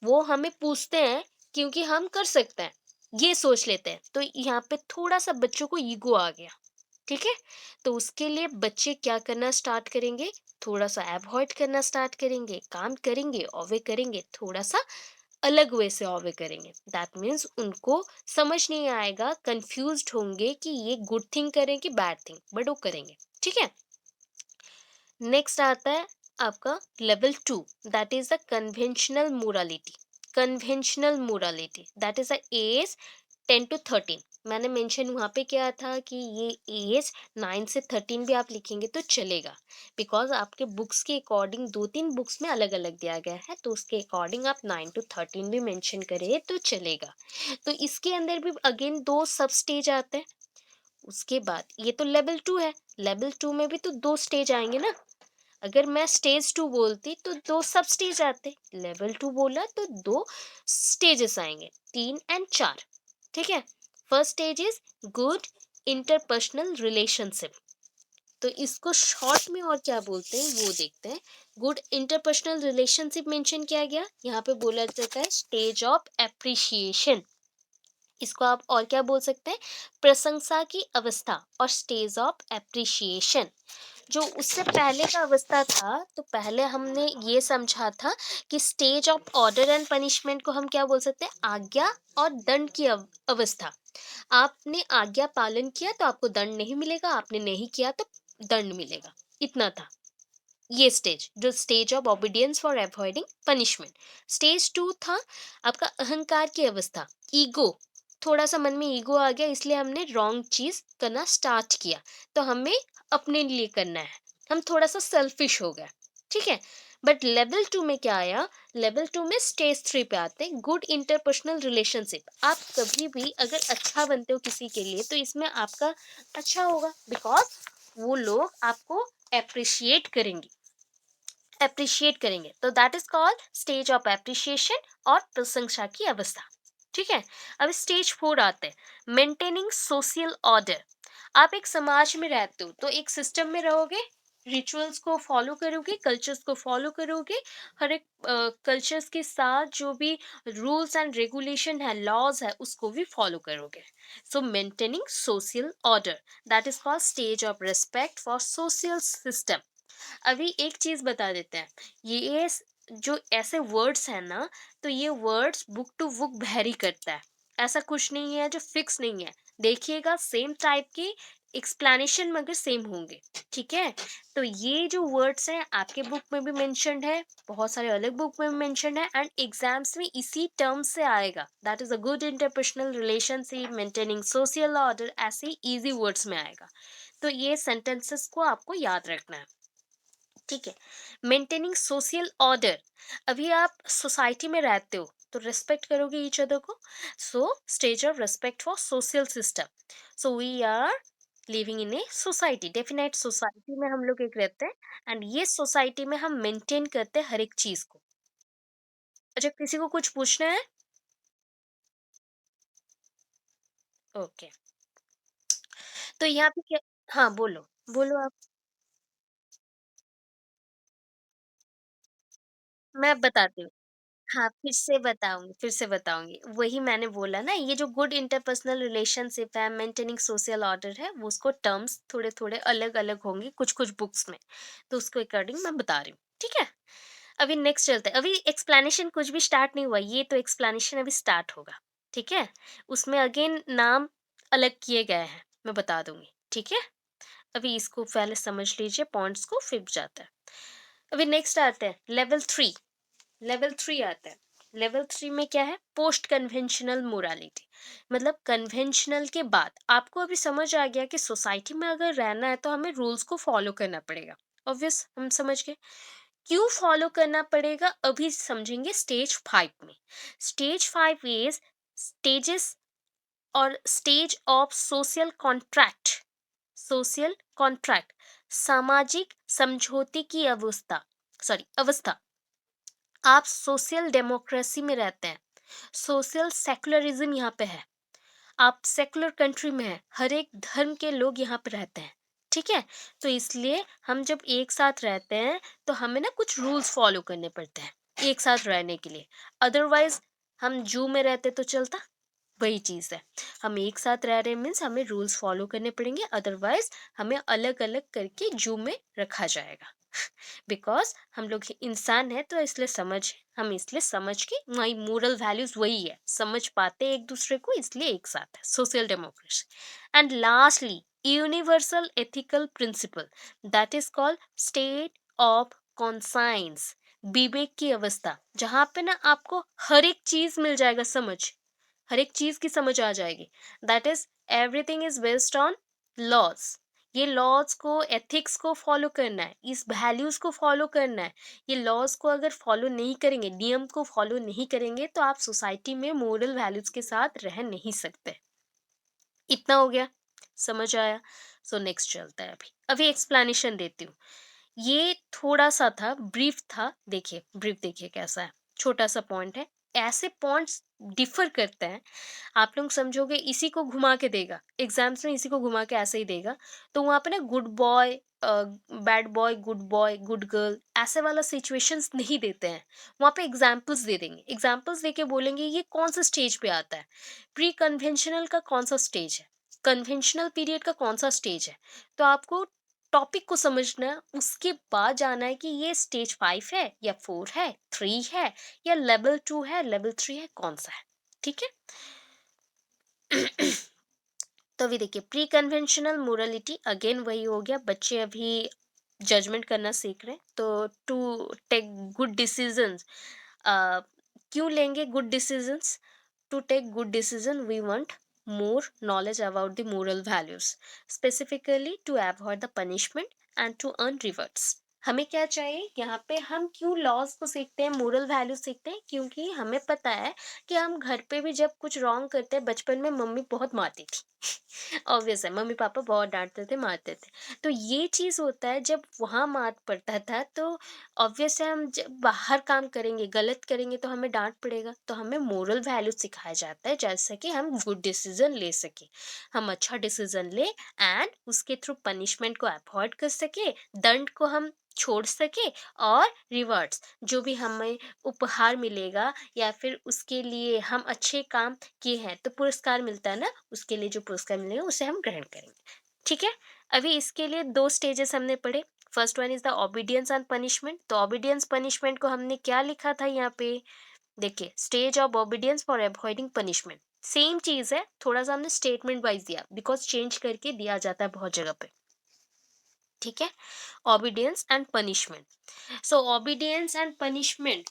वो हमें पूछते हैं क्योंकि हम कर सकते हैं, ये सोच लेते हैं। तो यहाँ पे थोड़ा सा बच्चों को ईगो आ गया, ठीक है। तो उसके लिए बच्चे क्या करना स्टार्ट करेंगे, थोड़ा सा अवॉइड करना स्टार्ट करेंगे, काम करेंगे और वे करेंगे थोड़ा सा अलग वे से ऑवे करेंगे, दैट मीन्स उनको समझ नहीं आएगा, कंफ्यूज्ड होंगे कि ये गुड थिंग करें कि बैड थिंग, बट वो करेंगे। ठीक है, नेक्स्ट आता है आपका level two, that is the conventional morality. Conventional morality that is the age 10 to 13। मैंने मेंशन वहाँ पे किया था कि ये एज 9 से 13 भी आप लिखेंगे तो चलेगा, बिकॉज आपके बुक्स के अकॉर्डिंग दो तीन बुक्स में अलग अलग दिया गया है, तो उसके अकॉर्डिंग आप 9 to 13 भी मेंशन करें तो चलेगा। तो इसके अंदर भी अगेन दो सब स्टेज आते हैं। उसके बाद ये तो लेवल टू है, लेवल टू में भी तो दो स्टेज आएंगे ना। अगर मैं स्टेज टू बोलती तो दो सब स्टेज आते, लेवल टू बोला तो दो स्टेजेस आएंगे, 3 and 4। ठीक है, first stage is good interpersonal relationship. तो इसको शॉर्ट में और क्या बोलते हैं वो देखते हैं। गुड इंटरपर्सनल रिलेशनशिप मेंशन किया गया, यहाँ पे बोला जाता है स्टेज ऑफ एप्रिशिएशन। इसको आप और क्या बोल सकते हैं, प्रशंसा की अवस्था और स्टेज ऑफ एप्रिशिएशन। जो उससे पहले का अवस्था था, तो पहले हमने ये समझा था कि stage of order and punishment को हम क्या बोल सकते हैं, आज्ञा और दंड की अवस्था। आपने आज्ञा पालन किया तो आपको दंड नहीं मिलेगा, आपने नहीं किया तो दंड मिलेगा, इतना था ये स्टेज, जो stage of obedience for avoiding punishment. Stage two था आपका अहंकार की अवस्था, ईगो। थोड़ा सा मन में ईगो आ गया, इसलिए हमने रॉन्ग चीज करना स्टार्ट किया, तो हमें अपने लिए करना है, हम थोड़ा सा सेल्फिश हो गए। ठीक है, बट लेवल टू में क्या आया, लेवल टू में स्टेज थ्री पे आते हैं गुड इंटरपर्सनल रिलेशनशिप। आप कभी भी अगर अच्छा बनते हो किसी के लिए तो इसमें आपका अच्छा होगा, बिकॉज वो लोग आपको अप्रिशिएट करेंगे, अप्रिशिएट करेंगे, तो that is called stage of appreciation और प्रशंसा की अवस्था। ठीक है, अब स्टेज फोर आते हैं मेंटेनिंग सोशल ऑर्डर। आप एक समाज में रहते हो तो एक सिस्टम में रहोगे, रिचुअल्स को फॉलो करोगे, कल्चर्स को फॉलो करोगे, हर एक कल्चर्स के साथ जो भी रूल्स एंड रेगुलेशन है, लॉज है, उसको भी फॉलो करोगे। सो maintaining social order, that is called stage of respect for social system. अभी एक चीज बता देते हैं, जो ऐसे वर्ड्स हैं ना, तो ये words book to book vary करता है, ऐसा कुछ नहीं है जो फिक्स नहीं है। देखिएगा सेम टाइप के एक्सप्लेनेशन मगर सेम होंगे। ठीक है, तो ये जो वर्ड्स हैं आपके बुक में भी मेंशन्ड है, बहुत सारे अलग बुक में भी मेंशन्ड है, एंड एग्जाम्स में इसी टर्म से आएगा, that is a good interpersonal relationship, maintaining social order, ऐसे इजी वर्ड्स में आएगा। तो ये सेंटेंसेस को आपको याद रखना है। ठीक है, मेंटेनिंग सोशल ऑर्डर, अभी आप सोसाइटी में रहते हो तो रेस्पेक्ट करोगे ईच अदर को, so stage of respect for social system. So we are living in a society, definite society में हम लोग एक रहते हैं, एंड ये सोसाइटी में हम मेंटेन करते हैं हर एक चीज को। अच्छा, किसी को कुछ पूछना है? ओके। तो यहाँ पे क्या, हाँ, बोलो, बोलो आप। मैं बताती हूँ। हाँ, फिर से बताऊँगी। वही मैंने बोला ना, ये जो गुड इंटरपर्सनल रिलेशनशिप है, मेंटेनिंग सोशल ऑर्डर है, वो उसको टर्म्स थोड़े-थोड़े अलग-अलग होंगे कुछ-कुछ बुक्स में। तो उसके अकॉर्डिंग मैं बता रही हूँ, ठीक है? अभी नेक्स्ट चलते हैं। अभी एक्सप्लेनेशन कुछ भी स्टार्ट नहीं हुआ, ये तो एक्सप्लेनेशन अभी स्टार्ट होगा, ठीक है? उसमें अगेन नाम अलग किए गए हैं, मैं बता दूँगी, ठीक है? अभी इसको पहले समझ लीजिए पॉइंट्स को, फिर जाते हैं। अभी नेक्स्ट आते हैं लेवल 3। लेवल 3 आता है। लेवल 3 में क्या है? Post conventional morality. मतलब कन्वेंशनल के बाद आपको अभी समझ आ गया कि सोसाइटी में अगर रहना है तो हमें रूल्स को फॉलो करना पड़ेगा। ऑब्वियस, हम समझ गए। क्यों फॉलो करना पड़ेगा अभी समझेंगे स्टेज 5 में। स्टेज 5 इज स्टेजेस और stage of social contract. Social contract, सामाजिक समझौते की अवस्था, सॉरी अवस्था। आप सोशल डेमोक्रेसी में रहते हैं, सोशल सेकुलरिज्म यहाँ पे है, आप सेकुलर कंट्री में हैं, हर एक धर्म के लोग यहाँ पे रहते हैं, ठीक है? तो इसलिए हम जब एक साथ रहते हैं तो हमें ना कुछ रूल्स फॉलो करने पड़ते हैं एक साथ रहने के लिए। अदरवाइज हम जू में रहते तो चलता, वही चीज़ है। हम एक साथ रह रहे मीन्स हमें रूल्स फॉलो करने पड़ेंगे, अदरवाइज हमें अलग अलग करके जू में रखा जाएगा। बिकॉज हम लोग इंसान हैं तो इसलिए हम इसलिए समझ के, वही मोरल वैल्यूज वही है, समझ पाते हैं एक दूसरे को, इसलिए एक साथ है social democracy. And lastly universal ethical principle, that is called state of conscience, विवेक की अवस्था, जहाँ पे ना आपको हर एक चीज मिल जाएगा, समझ, हर एक चीज की समझ आ जाएगी। That is everything is based on laws. ये लॉज को, एथिक्स को फॉलो करना है, इस वैल्यूज को फॉलो करना है। ये लॉज को अगर फॉलो नहीं करेंगे, नियम को फॉलो नहीं करेंगे, तो आप सोसाइटी में मोरल वैल्यूज के साथ रह नहीं सकते। इतना हो गया, समझ आया? सो नेक्स्ट चलता है। अभी अभी एक्सप्लेनेशन देती हूँ। ये थोड़ा सा था, ब्रीफ था। देखिए ब्रीफ, देखिए कैसा है, छोटा सा पॉइंट है। ऐसे पॉइंट्स डिफर करते हैं, आप लोग समझोगे इसी को घुमा के देगा एग्जाम्स में, इसी को घुमा के ऐसे ही देगा। तो वहाँ पे ना good boy, bad boy good girl, ऐसे वाला सिचुएशंस नहीं देते हैं। वहाँ पे एग्जाम्पल्स दे देंगे, एग्जाम्पल्स दे के बोलेंगे ये कौन सा स्टेज पे आता है, प्री कन्वेंशनल का कौन सा स्टेज है, कन्वेंशनल पीरियड का कौन सा स्टेज है। तो आपको टॉपिक को समझना है, उसके बाद जाना है कि ये स्टेज 5 है या 4 है, 3 है या लेवल 2 है, लेवल 3 है, कौन सा है, ठीक है? तो अभी देखिए प्री कन्वेंशनल मोरालिटी, अगेन वही हो गया, बच्चे अभी जजमेंट करना सीख रहे हैं। तो टू टेक गुड डिसीजंस, क्यों लेंगे good decisions? To take good decision we want more knowledge about the moral values, specifically to avoid the punishment and to earn rewards। हमें क्या चाहिए यहाँ पे, हम क्यों लॉज को सीखते हैं, मोरल वैल्यू सीखते हैं? क्योंकि हमें पता है कि हम घर पे भी जब कुछ रॉन्ग करते हैं, बचपन में मम्मी बहुत मारती थी। ऑब्वियस है, मम्मी पापा बहुत डांटते थे, मारते थे। तो ये चीज होता है, जब वहां मार पड़ता था तो ऑब्वियस है, हम जब बाहर काम करेंगे, गलत करेंगे तो हमें डांट पड़ेगा। तो हमें मोरल वैल्यू सिखाया जाता है, जैसे कि हम गुड डिसीजन ले सके, हम अच्छा डिसीजन ले, एंड उसके थ्रू पनिशमेंट को अवॉइड कर सके, दंड को हम छोड़ सके, और रिवर्ड्स जो भी हमें उपहार मिलेगा या फिर उसके लिए हम अच्छे काम किए हैं तो पुरस्कार मिलता है ना, उसके लिए जो पुरस्कार मिलेगा उसे हम ग्रहण करेंगे, ठीक है? अभी इसके लिए दो स्टेजेस हमने पढ़े। First one is the obedience and punishment. तो ओबीडियंस पनिशमेंट को हमने क्या लिखा था यहाँ पे, देखिए stage of obedience for avoiding punishment, same चीज है, थोड़ा सा हमने स्टेटमेंट वाइज दिया, बिकॉज चेंज करके दिया जाता है बहुत जगह पे, ठीक है? Obedience and punishment. So obedience and punishment.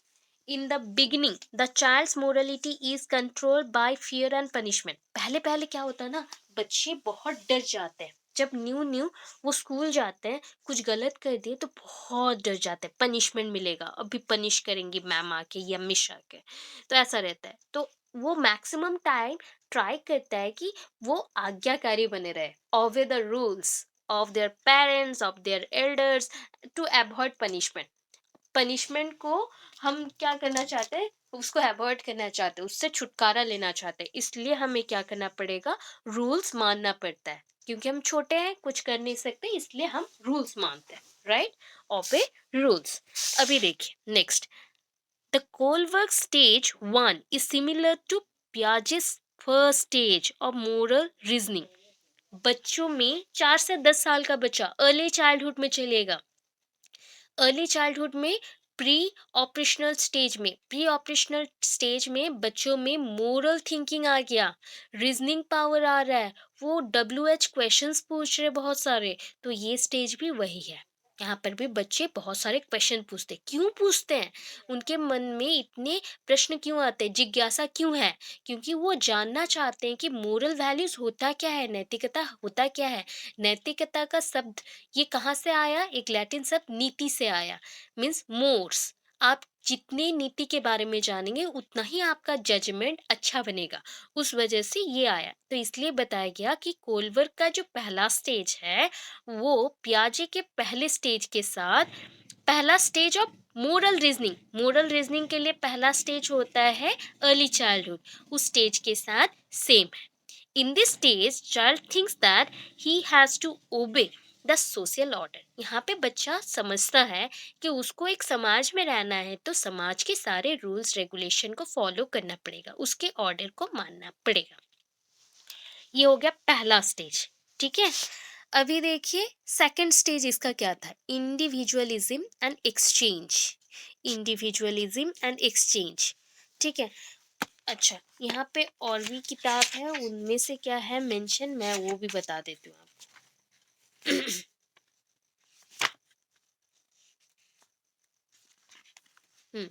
In the beginning, the child's morality is controlled by fear and punishment. पहले पहले क्या होता है ना, बच्चे बहुत डर जाते हैं। जब न्यू न्यू वो स्कूल जाते हैं, कुछ गलत कर दिए तो बहुत डर जाते हैं, पनिशमेंट मिलेगा, अभी पनिश करेंगी मैम आके या मिस आके। तो ऐसा रहता है। तो वो मैक्सिमम टाइम ट्राई करता है कि वो आज्ञाकारी बने रहे, obey the rules of their parents, of their elders, to avoid punishment. Punishment को हम क्या करना चाहते हैं, उसको अवॉइड करना चाहते हैं, उससे छुटकारा लेना चाहते हैं, इसलिए हमें क्या करना पड़ेगा, रूल्स मानना पड़ता है, क्योंकि हम छोटे हैं, कुछ कर नहीं सकते, इसलिए हम रूल्स मानते हैं, राइट, ओबे रूल्स। अभी देखिए next, the Kohlberg stage 1 is similar to Piaget's first stage of moral reasoning. बच्चों में 4 से 10 साल का बच्चा अर्ली चाइल्डहुड में चलेगा। अर्ली चाइल्डहुड में प्री ऑपरेशनल स्टेज में बच्चों में मोरल थिंकिंग आ गया, रीजनिंग पावर आ रहा है, वो WH क्वेश्चंस पूछ रहे बहुत सारे। तो ये स्टेज भी वही है, यहाँ पर भी बच्चे बहुत सारे क्वेश्चन पूछते हैं। क्यों पूछते हैं, उनके मन में इतने प्रश्न क्यों आते हैं, जिज्ञासा क्यों है, क्योंकि वो जानना चाहते हैं कि मोरल वैल्यूज होता क्या है, नैतिकता होता क्या है। नैतिकता का शब्द ये कहाँ से आया, एक लैटिन शब्द नीति से आया, मीन्स मोर्स। आप जितने नीति के बारे में जानेंगे उतना ही आपका जजमेंट अच्छा बनेगा, उस वजह से ये आया। तो इसलिए बताया गया कि कोलवर्क का जो पहला स्टेज है वो पियाजे के पहले स्टेज के साथ, पहला स्टेज ऑफ मोरल रीजनिंग के लिए पहला स्टेज होता है अर्ली चाइल्डहुड, उस स्टेज के साथ सेम है। In this stage, child thinks that he has to obey the social order. यहाँ पे बच्चा समझता है कि उसको एक समाज में रहना है, तो समाज के सारे रूल्स रेगुलेशन को फॉलो करना पड़ेगा, उसके ऑर्डर को मानना पड़ेगा। ये हो गया पहला स्टेज, ठीक है। अभी देखिए सेकंड स्टेज इसका क्या था, individualism and exchange. Individualism and exchange, ठीक है। अच्छा, यहाँ पे और भी किताब है, उनमें से क्या है मेंशन, मैं वो भी बता देती हूँ आपको। हम्म,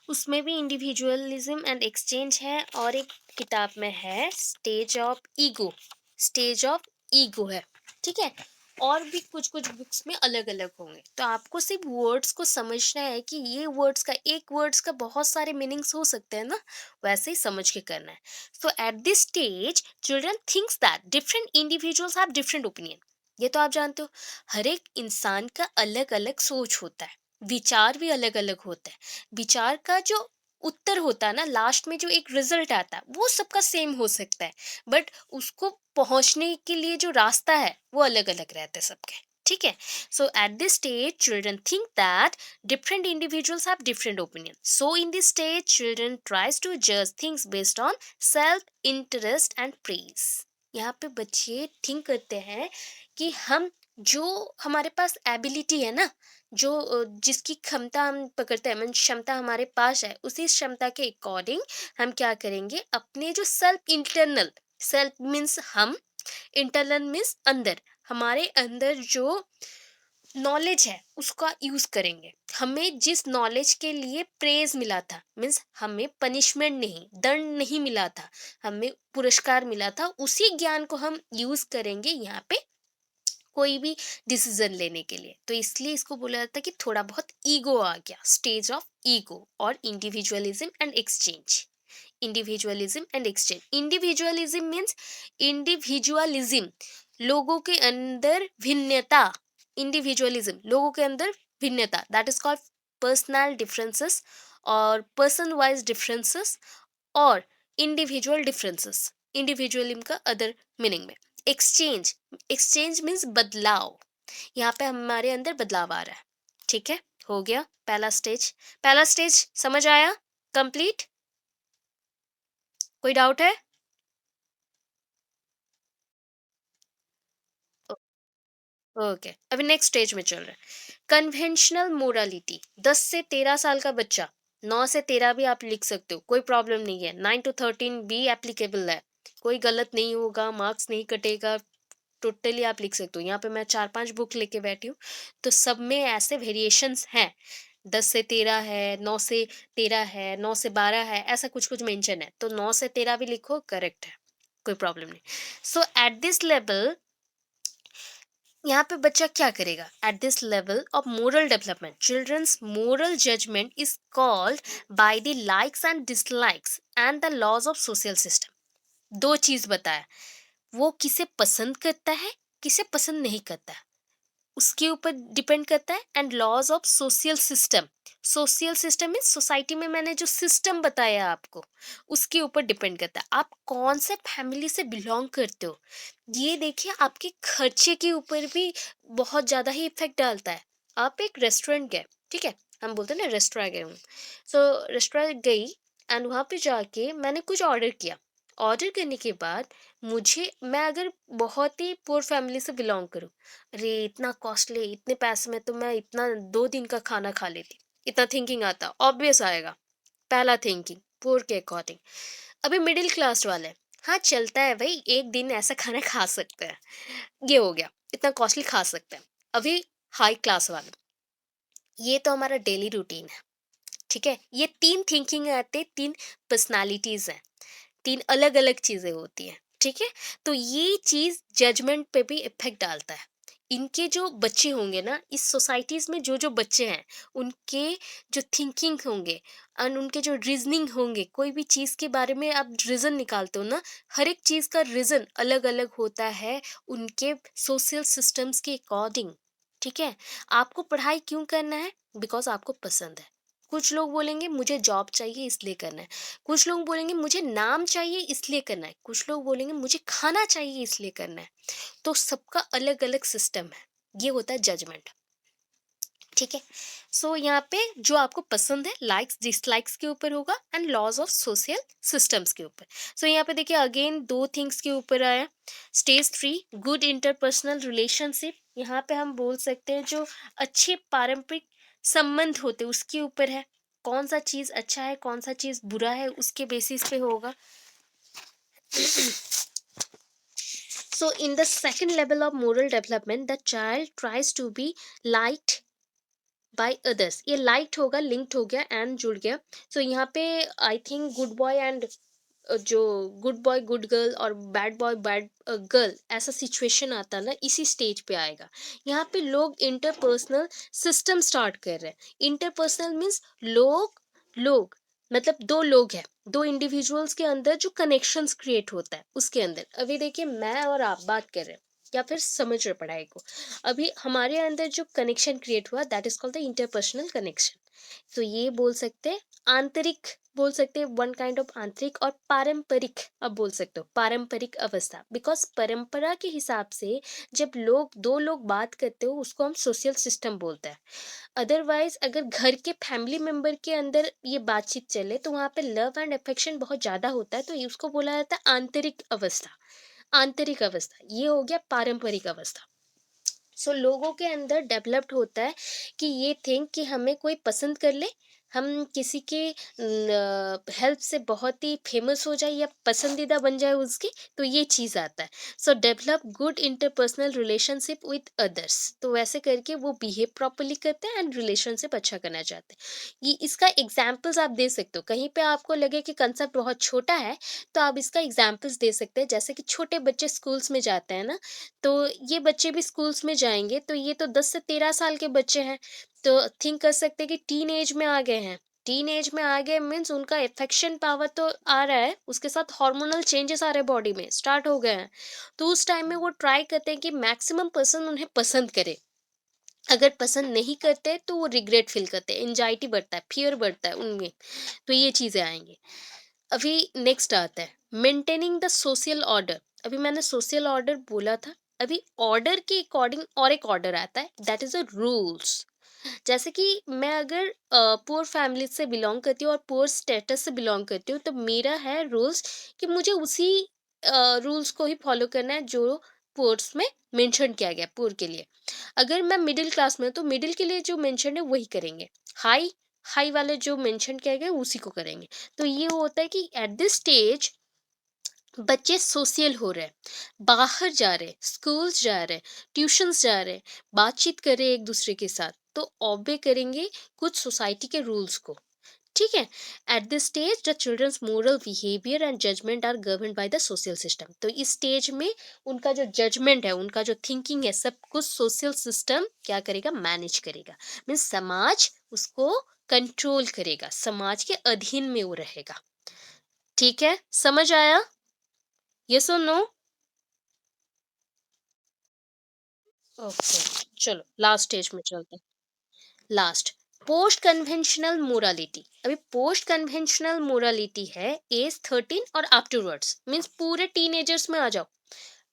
उसमें भी इंडिविजुअलिज्म एंड एक्सचेंज है, और एक किताब में है stage of ego, stage of ego है, ठीक है। और भी कुछ कुछ बुक्स में अलग अलग होंगे, तो आपको सिर्फ वर्ड्स को समझना है कि ये वर्ड्स का, एक वर्ड्स का बहुत सारे मीनिंग्स हो सकते हैं ना, वैसे ही समझ के करना है। So at this stage children thinks that different individuals have different opinion. ये तो आप जानते हो, हर एक इंसान का अलग अलग सोच होता है, विचार भी अलग अलग होता है। विचार का जो उत्तर होता है ना, लास्ट में जो एक रिजल्ट आता है, वो सबका सेम हो सकता है, बट उसको पहुंचने के लिए जो रास्ता है वो अलग अलग रहता है सबके, ठीक है। So at this stage children think that different individuals have different opinion, so in this stage children tries to जज things based on self interest and praise. यहाँ पे बच्चे थिंक करते हैं कि हम, जो हमारे पास एबिलिटी है ना, जो जिसकी क्षमता हम पकड़ते हैं, मीन्स क्षमता हमारे पास है, उसी क्षमता के अकॉर्डिंग हम क्या करेंगे, अपने जो सेल्फ मीन्स हम, इंटरनल मीन्स अंदर, हमारे अंदर जो नॉलेज है उसका यूज करेंगे। हमें जिस नॉलेज के लिए प्रेज मिला था, मीन्स हमें पनिशमेंट नहीं, दंड नहीं मिला था, हमें पुरस्कार मिला था, उसी ज्ञान को हम यूज करेंगे यहाँ पे कोई भी डिसीजन लेने के लिए। तो इसलिए इसको बोला जाता है कि थोड़ा बहुत ईगो आ गया, स्टेज ऑफ ईगो। और individualism and exchange, individualism and exchange. Individualism means individualism, लोगों के अंदर भिन्नता, इंडिविजुअलिज्म लोगों के अंदर भिन्नता, that is called personal differences और पर्सन वाइज डिफरेंसेस और इंडिविजुअल डिफरेंसेस, इंडिविजुअलिज्म का अदर मीनिंग में। एक्सचेंज, एक्सचेंज मीन्स बदलाव, यहाँ पे हमारे अंदर बदलाव आ रहा है, ठीक है। हो गया पहला स्टेज, पहला स्टेज समझ आया, कंप्लीट, कोई डाउट है? ओके, अभी नेक्स्ट स्टेज में चल रहा है कन्वेंशनल मोरालिटी। 10 से 13 साल का बच्चा, 9 से 13 भी आप लिख सकते हो, कोई प्रॉब्लम नहीं है, 9 to 13 भी एप्लीकेबल है, कोई गलत नहीं होगा, मार्क्स नहीं कटेगा, टोटली आप लिख सकते हो। यहाँ पे मैं 4-5 बुक लेके बैठी हूँ, तो सब में ऐसे वेरिएशंस हैं, 10 से 13 है, 9 से 13 है, 9 से 12 है, ऐसा कुछ कुछ मेंशन है, तो 9 से 13 भी लिखो, करेक्ट है, कोई प्रॉब्लम नहीं। सो एट दिस लेवल, यहाँ पे बच्चा क्या करेगा, at this level of moral development children's moral judgement is called by the likes and dislikes and the laws of social system. दो चीज बताया, वो किसे पसंद करता है, किसे पसंद नहीं करता है, उसके ऊपर डिपेंड करता है। And laws of social system, social system mean society में मैंने जो सिस्टम बताया आपको, उसके ऊपर डिपेंड करता है आप कौन से फैमिली से बिलोंग करते हो। ये देखिए आपके खर्चे के ऊपर भी बहुत ज़्यादा ही इफेक्ट डालता है। आप एक रेस्टोरेंट गए, ठीक है, हम बोलते हैं ना रेस्टोरेंट गए हूँ, सो रेस्टोरेंट गई एंड वहाँ पे जाके मैंने कुछ ऑर्डर किया। ऑर्डर करने के बाद मुझे, मैं अगर बहुत ही पुअर फैमिली से बिलोंग करूँ, अरे इतना कॉस्टली, इतने पैसे में तो मैं इतना 2 दिन का खाना खा लेती, इतना थिंकिंग आता, ऑब्वियस आएगा। पहला थिंकिंग पुअर के अकॉर्डिंग। अभी मिडिल क्लास वाले, हाँ चलता है भाई, एक दिन ऐसा खाना खा सकते हैं, ये हो गया, इतना कॉस्टली खा सकते हैं। अभी हाई क्लास वाले, ये तो हमारा डेली रूटीन है, ठीक है, ये 3 थिंकिंग आते, 3 पर्सनालिटीज हैं, 3 अलग अलग चीजें होती हैं, ठीक है। तो ये चीज जजमेंट पे भी इफेक्ट डालता है। इनके जो बच्चे होंगे ना, इस सोसाइटीज में जो जो बच्चे हैं, उनके जो थिंकिंग होंगे एंड उनके जो रीजनिंग होंगे, कोई भी चीज के बारे में आप रीजन निकालते हो ना, हर एक चीज का रीजन अलग अलग होता है उनके सोशल सिस्टम्स के अकॉर्डिंग, ठीक है। आपको पढ़ाई क्यों करना है? बिकॉज आपको पसंद है। कुछ लोग बोलेंगे मुझे जॉब चाहिए इसलिए करना है, कुछ लोग बोलेंगे मुझे नाम चाहिए इसलिए करना है, कुछ लोग बोलेंगे मुझे खाना चाहिए इसलिए करना है। तो सबका अलग अलग सिस्टम है, ये होता है जजमेंट, ठीक है। सो यहाँ पे जो आपको पसंद है, लाइक्स डिसलाइक्स के ऊपर होगा and laws of social systems के ऊपर। सो यहाँ पे देखिए अगेन 2 थिंग्स के ऊपर आया। स्टेज 3, गुड इंटरपर्सनल रिलेशनशिप, यहाँ पे हम बोल सकते हैं जो अच्छे पारंपरिक संबंध होते हैं उसके ऊपर है। कौन सा चीज अच्छा है, कौन सा चीज बुरा है, उसके बेसिस पे होगा। So, in the second level of moral development, the child tries to be liked by others. ये लाइक्ड होगा, लिंक्ड हो गया एंड जुड़ गया। सो यहाँ पे I think good boy and जो गुड बॉय गुड गर्ल और बैड बॉय बैड गर्ल, ऐसा सिचुएशन आता ना, इसी स्टेज पे आएगा। यहाँ पे लोग इंटरपर्सनल सिस्टम स्टार्ट कर रहे हैं। इंटरपर्सनल मीन्स लोग, लोग मतलब 2 लोग हैं, 2 इंडिविजुअल्स के अंदर जो कनेक्शंस क्रिएट होता है उसके अंदर। अभी देखिए मैं और आप बात कर रहे हैं या फिर समझ रहे पढ़ाई को, अभी हमारे अंदर जो कनेक्शन क्रिएट हुआ that is called the interpersonal connection. तो ये बोल सकते हैं आंतरिक, बोल सकते हैं वन काइंड ऑफ आंतरिक, और पारंपरिक, अब बोल सकते हो पारंपरिक अवस्था, बिकॉज परंपरा के हिसाब से जब लोग 2 लोग बात करते हो उसको हम सोशल सिस्टम बोलते हैं। अदरवाइज अगर घर के फैमिली मेंबर के अंदर ये बातचीत चले तो वहाँ पे लव एंड अफेक्शन बहुत ज्यादा होता है, तो उसको बोला जाता है आंतरिक अवस्था। आंतरिक अवस्था ये हो गया पारंपरिक अवस्था। सो लोगों के अंदर डेवलप्ड होता है कि ये थिंक कि हमें कोई पसंद कर ले, हम किसी के हेल्प से बहुत ही फेमस हो जाए या पसंदीदा बन जाए उसकी, तो ये चीज़ आता है। सो develop good interpersonal relationship with others, तो वैसे करके वो बिहेव प्रॉपरली करते हैं एंड रिलेशनशिप अच्छा करना चाहते हैं। ये इसका एग्जाम्पल्स आप दे सकते हो, कहीं पे आपको लगे कि कंसेप्ट बहुत छोटा है तो आप इसका एग्जाम्पल्स दे सकते हैं। जैसे कि छोटे बच्चे स्कूल्स में जाते हैं ना, तो ये बच्चे भी स्कूल्स में जाएंगे, तो ये तो 10 से 13 साल के बच्चे हैं, तो थिंक कर सकते हैं कि टीन एज में आ गए हैं। टीन एज में आ गए मीन्स उनका एफेक्शन पावर तो आ रहा है, उसके साथ हार्मोनल चेंजेस आ रहे हैं, बॉडी में स्टार्ट हो गए हैं। तो उस टाइम में वो ट्राई करते हैं कि मैक्सिमम पर्सन उन्हें पसंद करे। अगर पसंद नहीं करते तो वो रिग्रेट फील करते हैं, एंजाइटी बढ़ता है, फियर बढ़ता है उनमें। तो ये चीजें आएंगी। अभी नेक्स्ट आता है मेंटेनिंग द सोशल ऑर्डर। अभी मैंने सोशल ऑर्डर बोला था, अभी ऑर्डर के अकॉर्डिंग और एक ऑर्डर आता है दैट इज अ रूल्स। जैसे कि मैं अगर पुअर फैमिली से बिलोंग करती हूँ और पुअर स्टेटस से बिलोंग करती हूँ, तो मेरा है रूल्स कि मुझे उसी रूल्स को ही फॉलो करना है जो पुअर्स में मेंशन किया गया पुअर के लिए। अगर मैं मिडिल क्लास में हूँ तो मिडिल के लिए जो मेंशन है वही करेंगे। हाई, हाई वाले जो मेंशन किया गया उसी को करेंगे। तो ये होता है कि एट दिस स्टेज बच्चे सोशल हो रहे हैं, बाहर जा रहे हैं, स्कूल्स जा रहे हैं, ट्यूशंस जा रहे हैं, बातचीत कर रहे हैं एक दूसरे के साथ, तो ऑब्े करेंगे कुछ सोसाइटी के रूल्स को, ठीक है। At this stage the children's moral behaviour and judgement are govern by the social system. तो इस स्टेज में उनका जो जजमेंट है, उनका जो थिंकिंग है, सब कुछ सोशल सिस्टम क्या करेगा, मैनेज करेगा। मीन्स समाज उसको कंट्रोल करेगा, समाज के अधीन में वो रहेगा। ठीक है, समझ आया? यस और नो? ओके, चलो लास्ट स्टेज में चलते हैं। Last, post conventional morality. अभी पोस्ट कन्वेंशनल मोरालिटी है एज 13 और आफ्टरवर्ड्स, मीन्स पूरे टीनेजर्स में आ जाओ।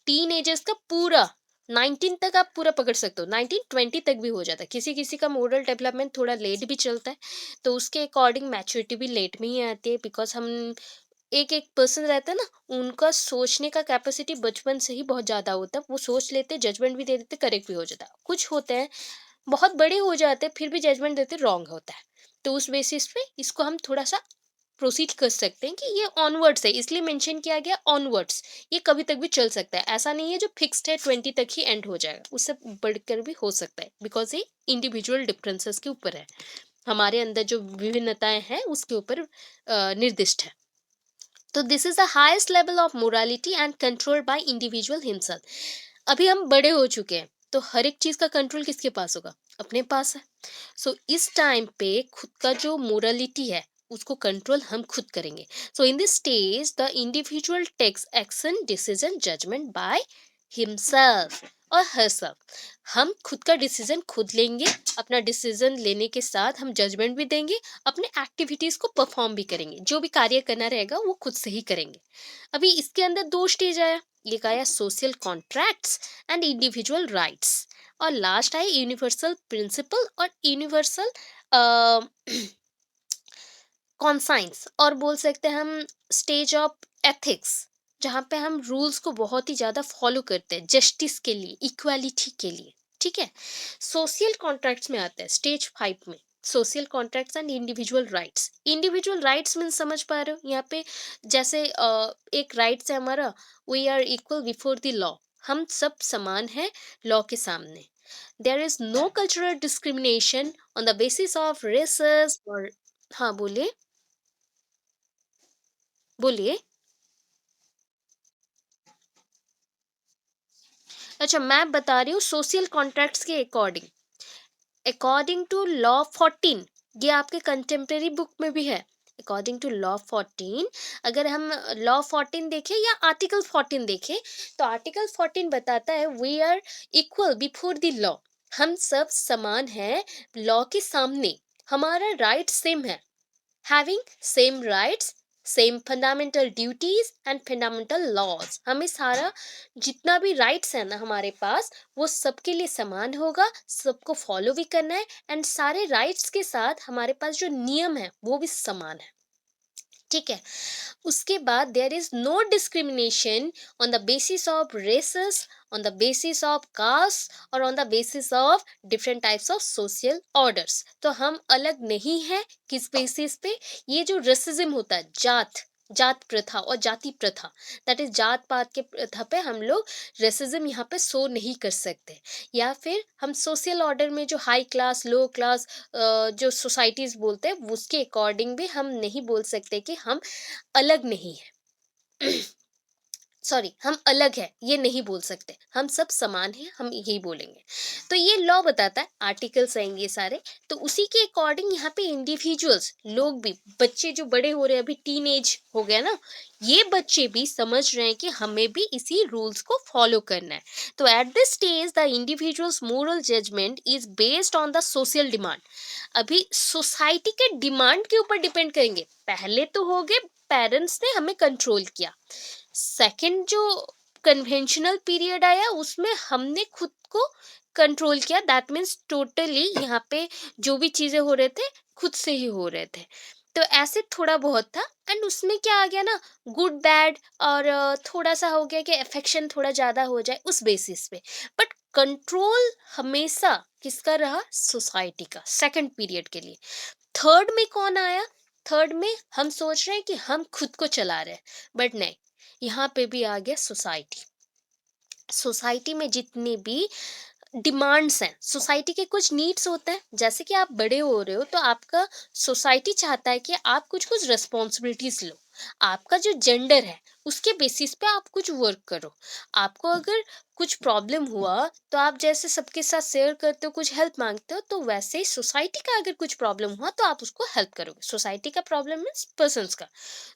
टीनेजर्स का पूरा 19 तक आप पूरा पकड़ सकते हो, 19-20 तक भी हो जाता है। किसी किसी का मोरल डेवलपमेंट थोड़ा लेट भी चलता है, तो उसके अकॉर्डिंग मैच्योरिटी भी लेट में ही आती है, बिकॉज हम एक एक पर्सन रहता है ना, उनका सोचने का कैपेसिटी बचपन से ही बहुत ज़्यादा होता है, वो सोच लेते, जजमेंट भी दे देते, करेक्ट भी हो जाता है। कुछ होते हैं बहुत बड़े हो जाते हैं फिर भी जजमेंट देते रॉन्ग होता है, तो उस बेसिस पे इसको हम थोड़ा सा प्रोसीड कर सकते हैं कि ये ऑनवर्ड्स है, इसलिए मेंशन किया गया ऑनवर्ड्स। ये कभी तक भी चल सकता है, ऐसा नहीं है जो फिक्स्ड है 20 तक ही एंड हो जाएगा, उससे बढ़कर भी हो सकता है, बिकॉज ये इंडिविजुअल डिफरेंसेस के ऊपर है, हमारे अंदर जो विभिन्नताएं हैं उसके ऊपर निर्दिष्ट है। तो this is the highest level of morality and control by individual himself. अभी हम बड़े हो चुके हैं, तो हर एक चीज का कंट्रोल किसके पास होगा? अपने पास है। सो इस टाइम पे खुद का जो मोरालिटी है उसको कंट्रोल हम खुद करेंगे। So in this stage the individual takes action decision judgement by himself और हरसेल्फ। हम खुद का डिसीजन खुद लेंगे, अपना डिसीजन लेने के साथ हम जजमेंट भी देंगे, अपने एक्टिविटीज को परफॉर्म भी करेंगे, जो भी कार्य करना रहेगा वो खुद से ही करेंगे। अभी इसके अंदर दो स्टेज आया, एक आया social contracts and individual rights, और लास्ट आए यूनिवर्सल प्रिंसिपल और यूनिवर्सल कॉन्साइंस, और बोल सकते हैं हम स्टेज ऑफ एथिक्स, जहाँ पे हम रूल्स को बहुत ही ज़्यादा फॉलो करते हैं जस्टिस के लिए, इक्वालिटी के लिए। ठीक है, सोशल कॉन्ट्रैक्ट्स में आता है स्टेज 5 में, social contracts and individual rights. Individual rights mean समझ पा रहे हो यहाँ पे? जैसे एक राइट्स है हमारा, we are equal before the law, हम सब समान हैं लॉ के सामने। There is no cultural discrimination on the basis of races और, हाँ बोलिए, बोलिए। अच्छा, मैं बता रही हूँ सोशल कॉन्ट्रैक्ट्स के अकॉर्डिंग, अकॉर्डिंग टू लॉ 14, ये आपके कंटेम्प्रेरी बुक में भी है। अकॉर्डिंग टू लॉ 14, अगर हम लॉ 14 देखें या आर्टिकल 14 देखें, तो आर्टिकल 14 बताता है we are equal before the law, हम सब समान हैं लॉ के सामने, हमारा राइट सेम है, having same rights, same fundamental duties and fundamental laws। हमें सारा जितना भी राइट्स है ना हमारे पास, वो सबके लिए समान होगा, सबको फॉलो भी करना है, एंड सारे राइट्स के साथ हमारे पास जो नियम है वो भी समान है। ठीक है, उसके बाद there is no discrimination on the basis of races, on the basis of caste और on the basis of different types of social orders. तो हम अलग नहीं है किस बेसिस पे? ये जो रेसिज्म होता है, जात, जात प्रथा और जाति प्रथा, दैट इज जात पात के प्रथा पे हम लोग रेसिज्म यहाँ पे शो नहीं कर सकते। या फिर हम सोशल ऑर्डर में जो हाई क्लास लो क्लास जो सोसाइटीज बोलते हैं उसके अकॉर्डिंग भी हम नहीं बोल सकते कि हम अलग नहीं है। सॉरी, हम अलग है ये नहीं बोल सकते, हम सब समान हैं, हम यही बोलेंगे। तो ये लॉ बताता है, आर्टिकल्स हैं ये सारे। तो उसी के अकॉर्डिंग यहाँ पे इंडिविजुअल्स लोग भी, बच्चे जो बड़े हो रहे हैं, अभी टीन एज हो गया ना, ये बच्चे भी समझ रहे हैं कि हमें भी इसी रूल्स को फॉलो करना है। तो at this stage the individual's moral judgement is based on the social demand. अभी सोसाइटी के डिमांड के ऊपर डिपेंड करेंगे। पहले तो हो गए पेरेंट्स ने हमें कंट्रोल किया, सेकंड जो कन्वेंशनल पीरियड आया उसमें हमने खुद को कंट्रोल किया, दैट मीन्स टोटली यहाँ पे जो भी चीजें हो रहे थे खुद से ही हो रहे थे। तो ऐसे थोड़ा बहुत था, एंड उसमें क्या आ गया ना, गुड बैड और थोड़ा सा हो गया कि अफेक्शन थोड़ा ज्यादा हो जाए उस बेसिस पे। बट कंट्रोल हमेशा किसका रहा? सोसाइटी का, सेकंड पीरियड के लिए। थर्ड में कौन आया? थर्ड में हम सोच रहे हैं कि हम खुद को चला रहे हैं, बट नहीं, यहाँ पे भी आ गया सोसाइटी। सोसाइटी में जितने भी डिमांड्स हैं, सोसाइटी के कुछ नीड्स होते हैं, जैसे कि आप बड़े हो रहे हो तो आपका सोसाइटी चाहता है कि आप कुछ कुछ रिस्पॉन्सिबिलिटीज लो, आपका जो जेंडर है उसके बेसिस पे आप कुछ वर्क करो। आपको अगर कुछ प्रॉब्लम हुआ तो आप जैसे सबके साथ शेयर करते हो, कुछ हेल्प मांगते हो, तो वैसे ही सोसाइटी का अगर कुछ प्रॉब्लम हुआ तो आप उसको हेल्प करोगे। सोसाइटी का प्रॉब्लम मीन्स पर्सन्स का।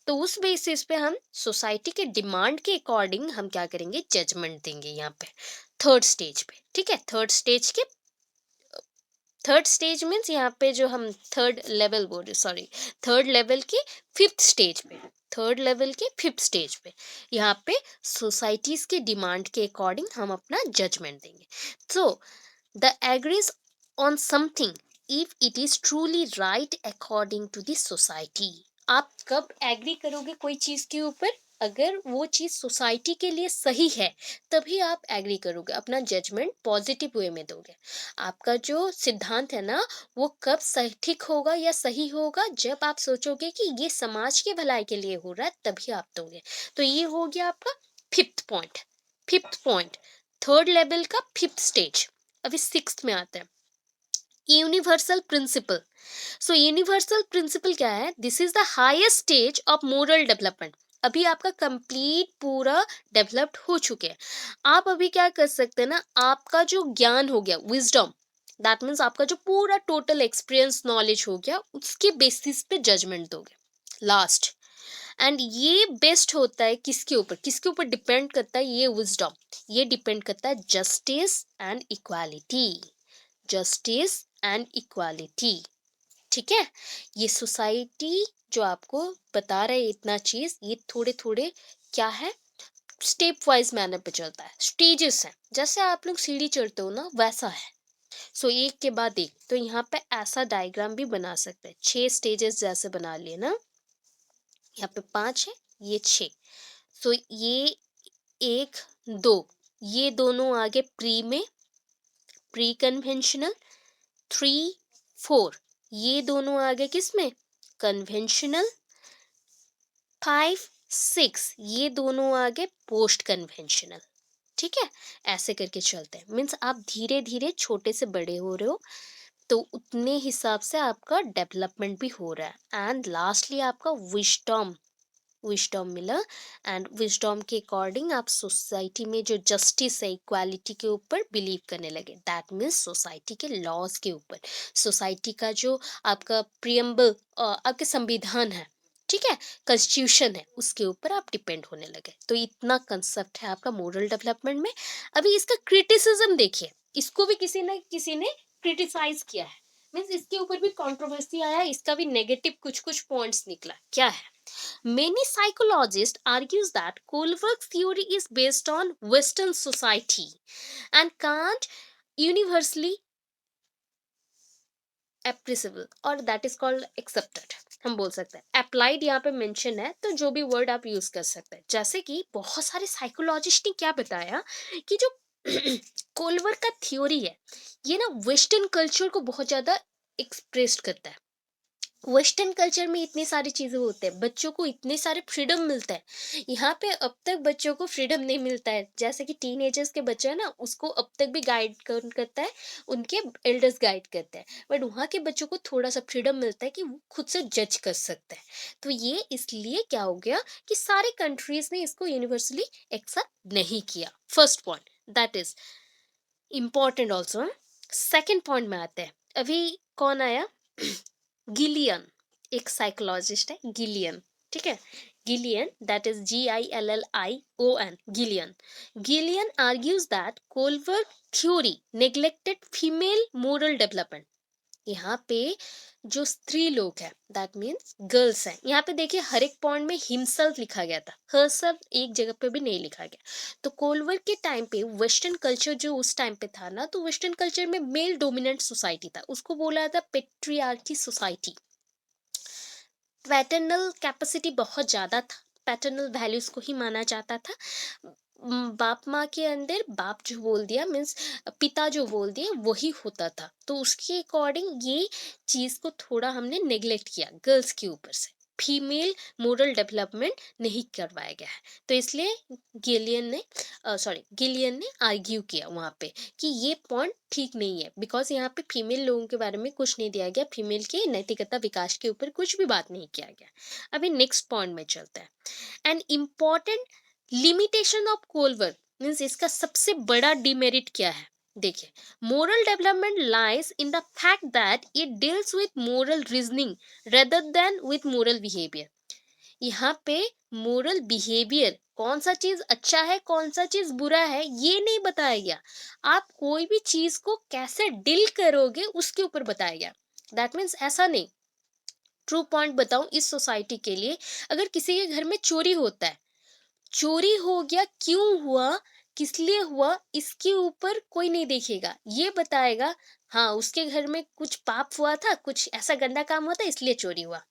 तो उस बेसिस पे हम सोसाइटी के डिमांड के अकॉर्डिंग हम क्या करेंगे? जजमेंट देंगे यहाँ पे। थर्ड स्टेज पे, ठीक है। थर्ड स्टेज मीन्स यहाँ पे जो हम थर्ड लेवल बोल रहे, सॉरी, थर्ड लेवल के फिफ्थ स्टेज पे, थर्ड लेवल के फिफ्थ स्टेज पे यहाँ पे सोसाइटीज के डिमांड के अकॉर्डिंग हम अपना जजमेंट देंगे। So the agrees on something if it is truly right according to the society. आप कब एग्री करोगे कोई चीज के ऊपर? अगर वो चीज सोसाइटी के लिए सही है तभी आप एग्री करोगे, अपना जजमेंट पॉजिटिव वे में दोगे। आपका जो सिद्धांत है ना, वो कब ठीक होगा या सही होगा? जब आप सोचोगे कि ये समाज के भलाई के लिए हो रहा है, तभी आप दोगे। तो ये हो गया आपका fifth point. Fifth point, third level का फिफ्थ स्टेज। अभी सिक्स्थ में आता है universal principle. So universal principle क्या है? This is the highest stage of moral development. अभी आपका कंप्लीट पूरा डेवलप्ड हो चुके हैं। आप अभी क्या कर सकते हैं ना, आपका जो ज्ञान हो गया, विजडम, दैट मीन्स आपका जो पूरा टोटल एक्सपीरियंस नॉलेज हो गया, उसके बेसिस पे जजमेंट दोगे लास्ट। एंड ये बेस्ट होता है किसके ऊपर? किसके ऊपर डिपेंड करता है ये विजडम? ये डिपेंड करता है justice and equality. Justice and equality, ठीक है। ये सोसाइटी जो आपको बता रहे इतना चीज, ये थोड़े थोड़े क्या है, स्टेप वाइज मैनर पे चलता है, स्टेजेस हैं। जैसे आप लोग सीढ़ी चढ़ते हो ना, वैसा है। सो एक के बाद एक, तो यहाँ पे ऐसा डायग्राम भी बना सकते हैं, 6 स्टेजेस जैसे बना लिए ना। यहाँ पे 5 है, ये 6। सो ये 1 2, ये दोनों आगे प्री में, प्री कन्वेंशनल। 3 4, ये दोनों आगे किस में? कन्वेंशनल। 5 6, ये दोनों आगे पोस्ट कन्वेंशनल, ठीक है। ऐसे करके चलते हैं। मीन्स आप धीरे धीरे छोटे से बड़े हो रहे हो, तो उतने हिसाब से आपका डेवलपमेंट भी हो रहा है। एंड लास्टली आपका विजडम, विजडम मिला। एंड विजडम के अकॉर्डिंग आप सोसाइटी में जो जस्टिस है, इक्वालिटी के ऊपर बिलीव करने लगे। दैट मीन्स सोसाइटी के लॉज के ऊपर, सोसाइटी का जो आपका प्रियम्बल, आपके संविधान है, ठीक है, कॉन्स्टिट्यूशन है, उसके ऊपर आप डिपेंड होने लगे। तो इतना कंसेप्ट है आपका मोरल डेवलपमेंट में। अभी इसका क्रिटिसिज्म देखिए, इसको भी किसी ने क्रिटिसाइज किया है। मीन्स इसके ऊपर भी कंट्रोवर्सी आया, इसका भी नेगेटिव कुछ कुछ पॉइंट्स निकला। क्या है? Many psychologists argues that Kohlberg's theory is based on Western society and can't universally appreciable or that is called accepted। हम बोल सकते हैं अप्लाइड यहाँ पे मेंशन है, तो जो भी वर्ड आप यूज कर सकते हैं। जैसे कि बहुत सारे साइकोलॉजिस्ट ने क्या बताया कि जो कोलवर्ग का थ्योरी है, ये ना वेस्टर्न कल्चर को बहुत ज्यादा एक्सप्रेस करता है। वेस्टर्न कल्चर में इतनी सारी चीजें होते हैं, बच्चों को इतने सारे फ्रीडम मिलता है। यहाँ पे अब तक बच्चों को फ्रीडम नहीं मिलता है। जैसे कि टीनेजर्स के बच्चे है ना, उसको अब तक भी गाइड कौन करता है? उनके एल्डर्स गाइड करते हैं। बट वहाँ के बच्चों को थोड़ा सा फ्रीडम मिलता है कि वो खुद से जज कर सकते हैं। तो ये इसलिए क्या हो गया कि सारे कंट्रीज ने इसको यूनिवर्सली एक्सेप्ट नहीं किया। First point that is important also. Second point में आते हैं। अभी कौन आया? गिलियन, एक साइकोलॉजिस्ट है गिलियन, ठीक है। Gillian, that is GILLION, Gillian. Gillian argues that Kohlberg theory neglected female moral development. यहाँ पे जो स्त्री लोग हैं, दैट मीन्स गर्ल्स हैं, यहाँ पे देखिए हर एक पॉइंट में हिमसेल्फ लिखा गया था, हरसेल्फ एक जगह पे भी नहीं लिखा गया। तो कोलवर्ग के टाइम पे वेस्टर्न कल्चर जो उस टाइम पे था ना, तो वेस्टर्न कल्चर में मेल डोमिनेंट सोसाइटी था, उसको बोला था पेट्रियार्की सोसाइटी। पैटर्नल कैपेसिटी बहुत ज़्यादा था, पैटर्नल वैल्यूज को ही माना जाता था। बाप माँ के अंदर बाप जो बोल दिया मीन्स पिता जो बोल दिया वही होता था। तो उसके अकॉर्डिंग ये चीज़ को थोड़ा हमने नेग्लेक्ट किया गर्ल्स के ऊपर से, फीमेल मोरल डेवलपमेंट नहीं करवाया गया है। तो इसलिए गिलियन ने आर्ग्यू किया वहाँ पे कि ये पॉइंट ठीक नहीं है, बिकॉज यहाँ पे फीमेल लोगों के बारे में कुछ नहीं दिया गया, फीमेल के नैतिकता विकास के ऊपर कुछ भी बात नहीं किया गया। अभी नेक्स्ट पॉइंट में चलता है। An important limitation of Kohlberg means इसका सबसे बड़ा डिमेरिट क्या है? देखिए, moral development lies in the fact that it deals with moral reasoning rather than with moral behaviour. यहाँ पे मोरल बिहेवियर, कौन सा चीज अच्छा है कौन सा चीज बुरा है ये नहीं बताया गया। आप कोई भी चीज को कैसे डील करोगे उसके ऊपर बताया गया। दैट मीन्स ऐसा नहीं। ट्रू पॉइंट बताऊं इस सोसाइटी के लिए, अगर किसी के घर में चोरी होता है, चोरी हो गया क्यों हुआ, किस लिए हुआ, इसके ऊपर कोई नहीं देखेगा, ये बताएगा हाँ उसके घर में कुछ पाप हुआ था, कुछ ऐसा गंदा काम हुआ था इसलिए चोरी हुआ।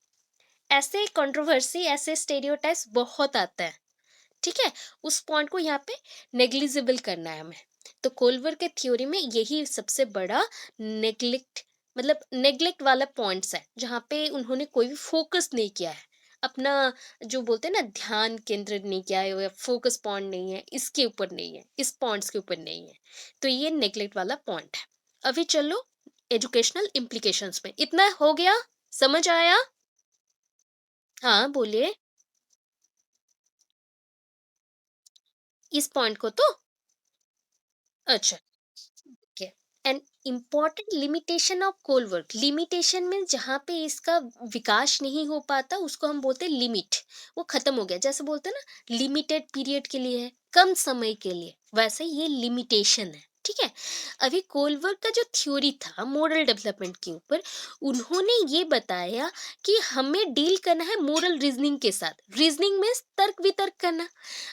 ऐसे कंट्रोवर्सी, ऐसे स्टेरियोटाइप्स बहुत आता है। ठीक है, उस पॉइंट को यहाँ पे नेग्लिजिबल करना है हमें। तो कोलवर के थ्योरी में यही सबसे बड़ा नेग्लेक्ट, मतलब नेग्लेक्ट वाला पॉइंट्स है जहाँ पे उन्होंने कोई भी फोकस नहीं किया है अपना, जो बोलते हैं ना ध्यान केंद्रित नहीं किया है, या फोकस पॉइंट नहीं है इसके ऊपर, नहीं है इस पॉइंट्स के ऊपर, नहीं है। तो ये नेग्लेक्ट वाला पॉइंट है। अभी चलो एजुकेशनल इम्प्लीकेशंस में, इतना हो गया, समझ आया? हाँ बोलिए। इस पॉइंट को तो अच्छा, okay. An important limitation of Kohl work, limitation में जहाँ पे इसका विकास नहीं हो पाता उसको हम बोलते हैं लिमिट, वो खत्म हो गया। जैसे बोलते हैं ना लिमिटेड पीरियड के लिए है, कम समय के लिए, वैसे ये लिमिटेशन है। ठीक है, अभी कोलवर्क का जो थ्योरी था मोरल डेवलपमेंट के ऊपर, उन्होंने ये बताया कि हमें डील करना है मोरल रीजनिंग के साथ। रीजनिंग में तर्क वितर्क करना।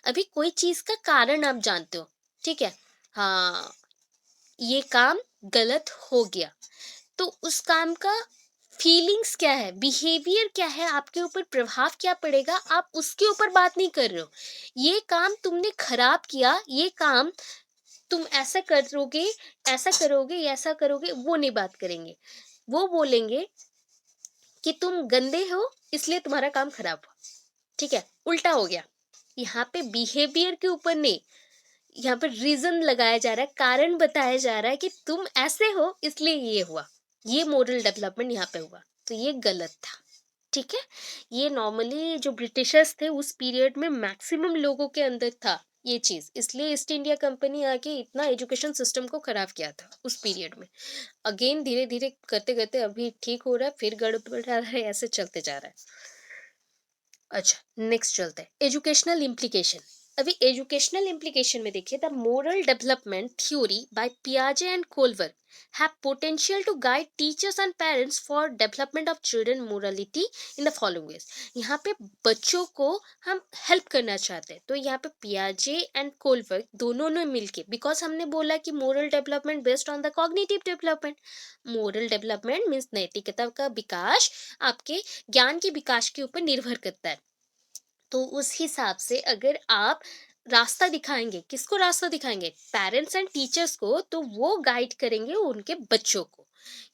अभी कोई चीज का कारण आप जानते हो, ठीक है, हाँ ये काम गलत हो गया, तो उस काम का फीलिंग्स क्या है, बिहेवियर क्या है, आपके ऊपर प्रभाव क्या पड़ेगा, आप उसके ऊपर बात नहीं कर रहे हो। ये काम तुमने खराब किया, ये काम तुम ऐसा करोगे, ऐसा करोगे, ऐसा करोगे, वो नहीं बात करेंगे। वो बोलेंगे कि तुम गंदे हो इसलिए तुम्हारा काम खराब हुआ। ठीक है, उल्टा हो गया। यहाँ पे बिहेवियर के ऊपर नहीं, यहाँ पर रीजन लगाया जा रहा है, कारण बताया जा रहा है कि तुम ऐसे हो इसलिए ये हुआ, ये मोरल डेवलपमेंट यहाँ पे हुआ, तो ये गलत था। ठीक है, ये नॉर्मली जो ब्रिटिशर्स थे उस पीरियड में मैक्सिमम लोगों के अंदर था ये चीज, इसलिए ईस्ट इंडिया कंपनी आके इतना एजुकेशन सिस्टम को खराब किया था उस पीरियड में। अगेन धीरे धीरे करते करते अभी ठीक हो रहा है, फिर गड़बड़ रहा है, ऐसे चलते जा रहा है। अच्छा नेक्स्ट चलते हैं एजुकेशनल इम्प्लीकेशन। अभी एजुकेशनल इम्प्लीकेशन में देखिए, the moral development theory by पियाजे and Koilwar have potential to guide teachers and parents for development of children morality in the following veg. यहाँ पे बच्चों को हम हेल्प करना चाहते हैं, तो यहाँ पे पियाजे एंड कोलवर दोनों ने मिलके, बिकॉज हमने बोला कि moral development based on the cognitive development. Moral development means नैतिकता का विकास आपके ज्ञान के विकास के ऊपर निर्भर करता है। तो उस हिसाब से अगर आप रास्ता दिखाएंगे, किसको रास्ता दिखाएंगे, पेरेंट्स एंड टीचर्स को, तो वो गाइड करेंगे उनके बच्चों को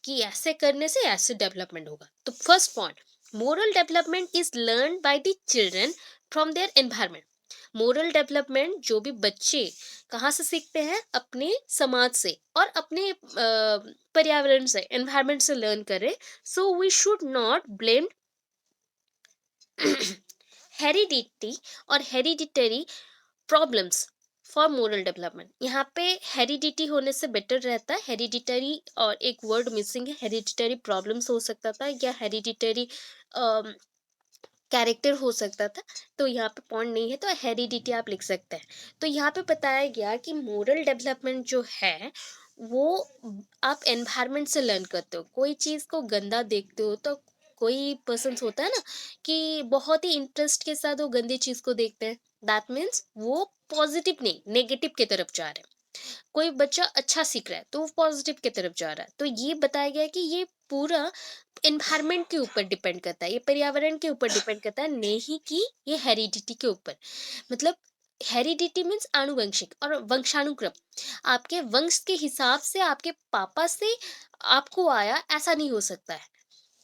कि ऐसे करने से ऐसे डेवलपमेंट होगा। तो first point, moral development is learn by the children from their environment. Moral development जो भी बच्चे कहाँ से सीखते हैं, अपने समाज से और अपने पर्यावरण से, एनवायरमेंट से लर्न करें। So we should not blame heredity और hereditary problems for moral development. यहाँ पे हेरिडिटी होने से बेटर रहता है, हेरिडिटरी और एक वर्ड मिसिंग है, हेरिडिटरी प्रॉब्लम्स हो सकता था या हेरिडिटरी कैरेक्टर हो सकता था। तो यहाँ पे पॉइंट नहीं है तो हेरिडिटी आप लिख सकते हैं। तो यहाँ पे बताया गया कि मोरल डेवलपमेंट जो है वो आप एनवायरनमेंट से लर्न करते हो। कोई चीज़ को गंदा देखते हो तो कोई पर्सन होता है ना कि बहुत ही इंटरेस्ट के साथ वो गंदी चीज़ को देखते हैं, दैट मीन्स वो पॉजिटिव नहीं नेगेटिव की तरफ जा रहे हैं। कोई बच्चा अच्छा सीख रहा है तो वो पॉजिटिव की तरफ जा रहा है। तो ये बताया गया है कि ये पूरा एनवायरनमेंट के ऊपर डिपेंड करता है, ये पर्यावरण के ऊपर डिपेंड करता है, नहीं कि ये हेरिडिटी के ऊपर। मतलब हेरिडिटी मीन्स आनुवंशिक और वंशानुक्रम, आपके वंश के हिसाब से आपके पापा से आपको आया ऐसा नहीं हो सकता है।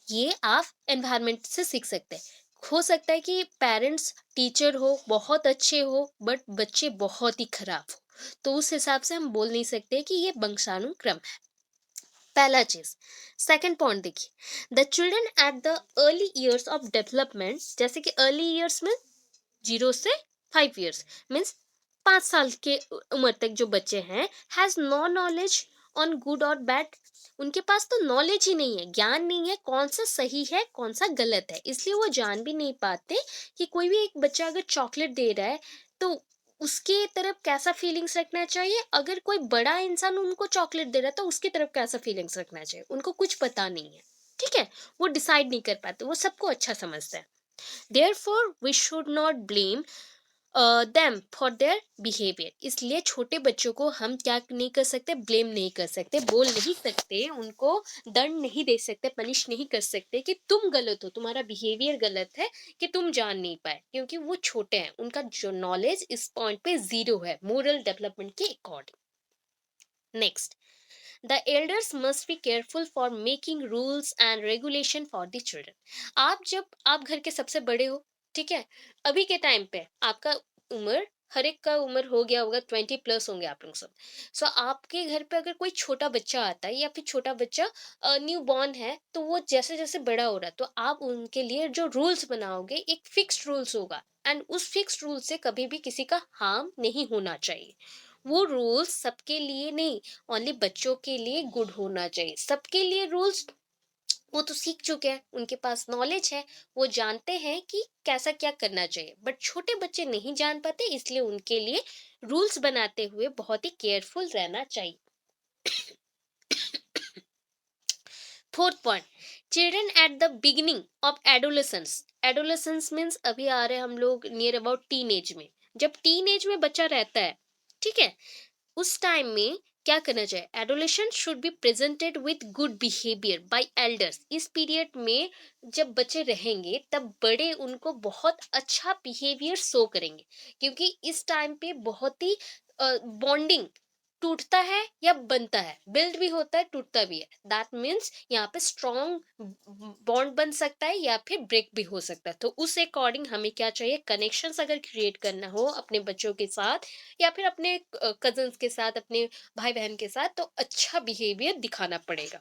ये आप एनवायरनमेंट से सीख सकते हैं। हो सकता है कि पेरेंट्स टीचर हो बहुत अच्छे हो बट बच्चे बहुत ही खराब हो, तो उस हिसाब से हम बोल नहीं सकते कि ये वंशानुक्रम है। पहला चीज। सेकंड पॉइंट देखिए, the children at the early years of development, जैसे कि अर्ली ईयर्स में 0 से 5 ईयर्स मीन्स 5 साल के उम्र तक जो बच्चे हैं, has no knowledge on good और बैड, उनके पास तो नॉलेज ही नहीं है, ज्ञान नहीं है कौन सा सही है कौन सा गलत है, इसलिए वो जान भी नहीं पाते कि कोई भी एक बच्चा अगर चॉकलेट दे रहा है तो उसके तरफ कैसा फीलिंग्स रखना चाहिए, अगर कोई बड़ा इंसान उनको चॉकलेट दे रहा है तो उसकी तरफ कैसा फीलिंग्स रखना चाहिए, उनको कुछ पता नहीं है। ठीक है, वो डिसाइड नहीं कर पाते, वो सबको अच्छा समझते हैं। Therefore we should not blame them for their behaviour, इसलिए छोटे बच्चों को हम क्या नहीं कर सकते, ब्लेम नहीं कर सकते, बोल नहीं सकते, उनको दंड नहीं दे सकते, पनिश नहीं कर सकते कि तुम गलत हो, तुम्हारा बिहेवियर गलत है, कि तुम जान नहीं पाए, क्योंकि वो छोटे हैं, उनका जो नॉलेज इस पॉइंट पे जीरो है मोरल डेवलपमेंट के according. Next, the elders must be careful for making rules and regulation for the children. जब आप घर के सबसे बड़े हो, ठीक है, अभी के टाइम पे आपका उम्र, हर एक का उम्र हो गया होगा 20+ होंगे आप लोग सब। सो आपके घर पे अगर कोई छोटा बच्चा आता है या फिर छोटा बच्चा न्यू बॉर्न है, तो वो जैसे जैसे बड़ा हो रहा है तो आप उनके लिए जो रूल्स बनाओगे एक फिक्स्ड रूल्स होगा, एंड उस फिक्स्ड रूल से कभी भी किसी का हार्म नहीं होना चाहिए। वो रूल्स सबके लिए नहीं, ओनली बच्चों के लिए गुड होना चाहिए, सबके लिए रूल्स वो तो सीख चुके हैं, उनके पास नॉलेज है, वो जानते हैं कि कैसा क्या करना चाहिए, बट छोटे बच्चे नहीं जान पाते, इसलिए उनके लिए रूल्स बनाते हुए बहुत ही केयरफुल रहना चाहिए। Fourth point, children at the beginning of adolescence. Adolescence means अभी आ रहे हैं हम लोग नियर अबाउट टीन एज में, जब टीन एज में बच्चा रहता है, ठीक है, उस टाइम में क्या करना चाहिए, adolescence should be presented with good behaviour by elders. इस पीरियड में जब बच्चे रहेंगे तब बड़े उनको बहुत अच्छा बिहेवियर शो करेंगे, क्योंकि इस टाइम पे बहुत ही बॉन्डिंग टूटता है या बनता है, बिल्ड भी होता है टूटता भी है, दैट मीन्स यहाँ पे स्ट्रॉन्ग बॉन्ड बन सकता है या फिर ब्रेक भी हो सकता है। तो उस अकॉर्डिंग हमें क्या चाहिए, कनेक्शंस अगर क्रिएट करना हो अपने बच्चों के साथ या फिर अपने कजन्स के साथ, अपने भाई बहन के साथ, तो अच्छा बिहेवियर दिखाना पड़ेगा।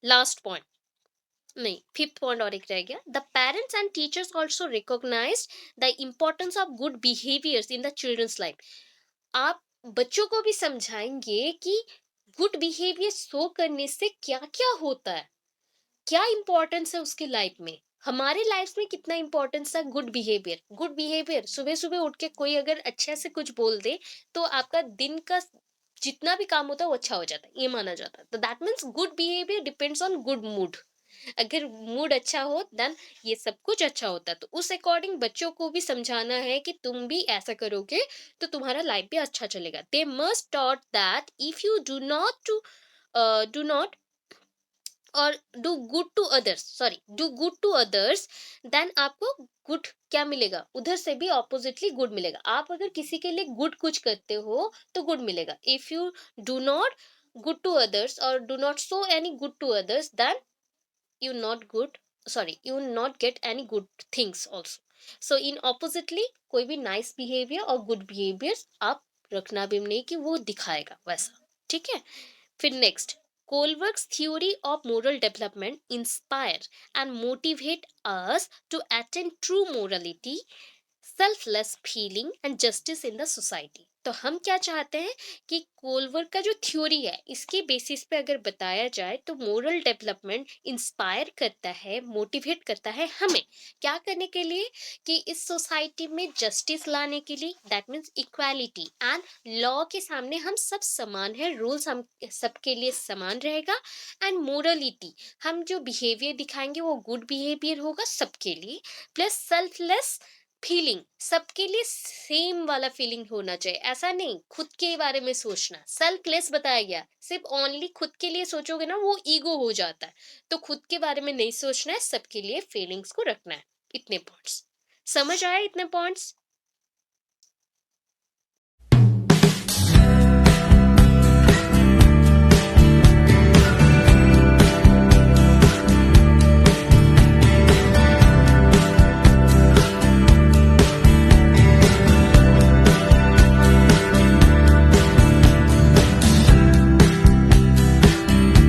लास्ट पॉइंट, नहीं फिफ्थ पॉइंट और एक रह गया, the parents and teachers also recognise the importance of good behaviours in the children's life. आप बच्चों को भी समझाएंगे कि गुड बिहेवियर शो करने से क्या क्या होता है, क्या इंपॉर्टेंस है उसकी लाइफ में, हमारे लाइफ में कितना इंपॉर्टेंस है गुड बिहेवियर। गुड बिहेवियर, सुबह सुबह उठ के कोई अगर अच्छे से कुछ बोल दे तो आपका दिन का जितना भी काम होता है वो अच्छा हो जाता है, ये माना जाता है। तो that means good behaviour depends on good mood. अगर मूड अच्छा हो देन ये सब कुछ अच्छा होता है। तो उस अकॉर्डिंग बच्चों को भी समझाना है कि तुम भी ऐसा करोगे तो तुम्हारा लाइफ भी अच्छा चलेगा। They must taught that if you do not और do good to others, sorry do good to others, then आपको गुड क्या मिलेगा, उधर से भी ऑपोजिटली गुड मिलेगा। आप अगर किसी के लिए गुड कुछ करते हो तो गुड मिलेगा। If you do not good to others और do not show any good to others, then you not good, sorry you will not get any good things also। so in oppositely कोई भी nice behavior और good behaviors आप रखना भी नहीं कि वो दिखाएगा वैसा। ठीक है, फिर next, Kohlberg's theory of moral development inspire and motivate us to attain true morality, selfless feeling and justice in the society. तो हम क्या चाहते हैं कि कोलवर्क का जो थ्योरी है इसके बेसिस पे अगर बताया जाए तो मोरल डेवलपमेंट इंस्पायर करता है, मोटिवेट करता है हमें क्या करने के लिए, कि इस सोसाइटी में जस्टिस लाने के लिए, that means equality and law के सामने हम सब समान है, रूल्स हम सबके लिए समान रहेगा, एंड मोरलिटी हम जो बिहेवियर दिखाएंगे वो गुड बिहेवियर होगा सबके लिए, प्लस सेल्फलेस फीलिंग सबके लिए सेम वाला फीलिंग होना चाहिए। ऐसा नहीं खुद के बारे में सोचना, सेल्फलेस बताया गया, सिर्फ ओनली खुद के लिए सोचोगे ना वो ईगो हो जाता है। तो खुद के बारे में नहीं सोचना है, सबके लिए फीलिंग्स को रखना है। इतने पॉइंट्स समझ आए, इतने पॉइंट्स।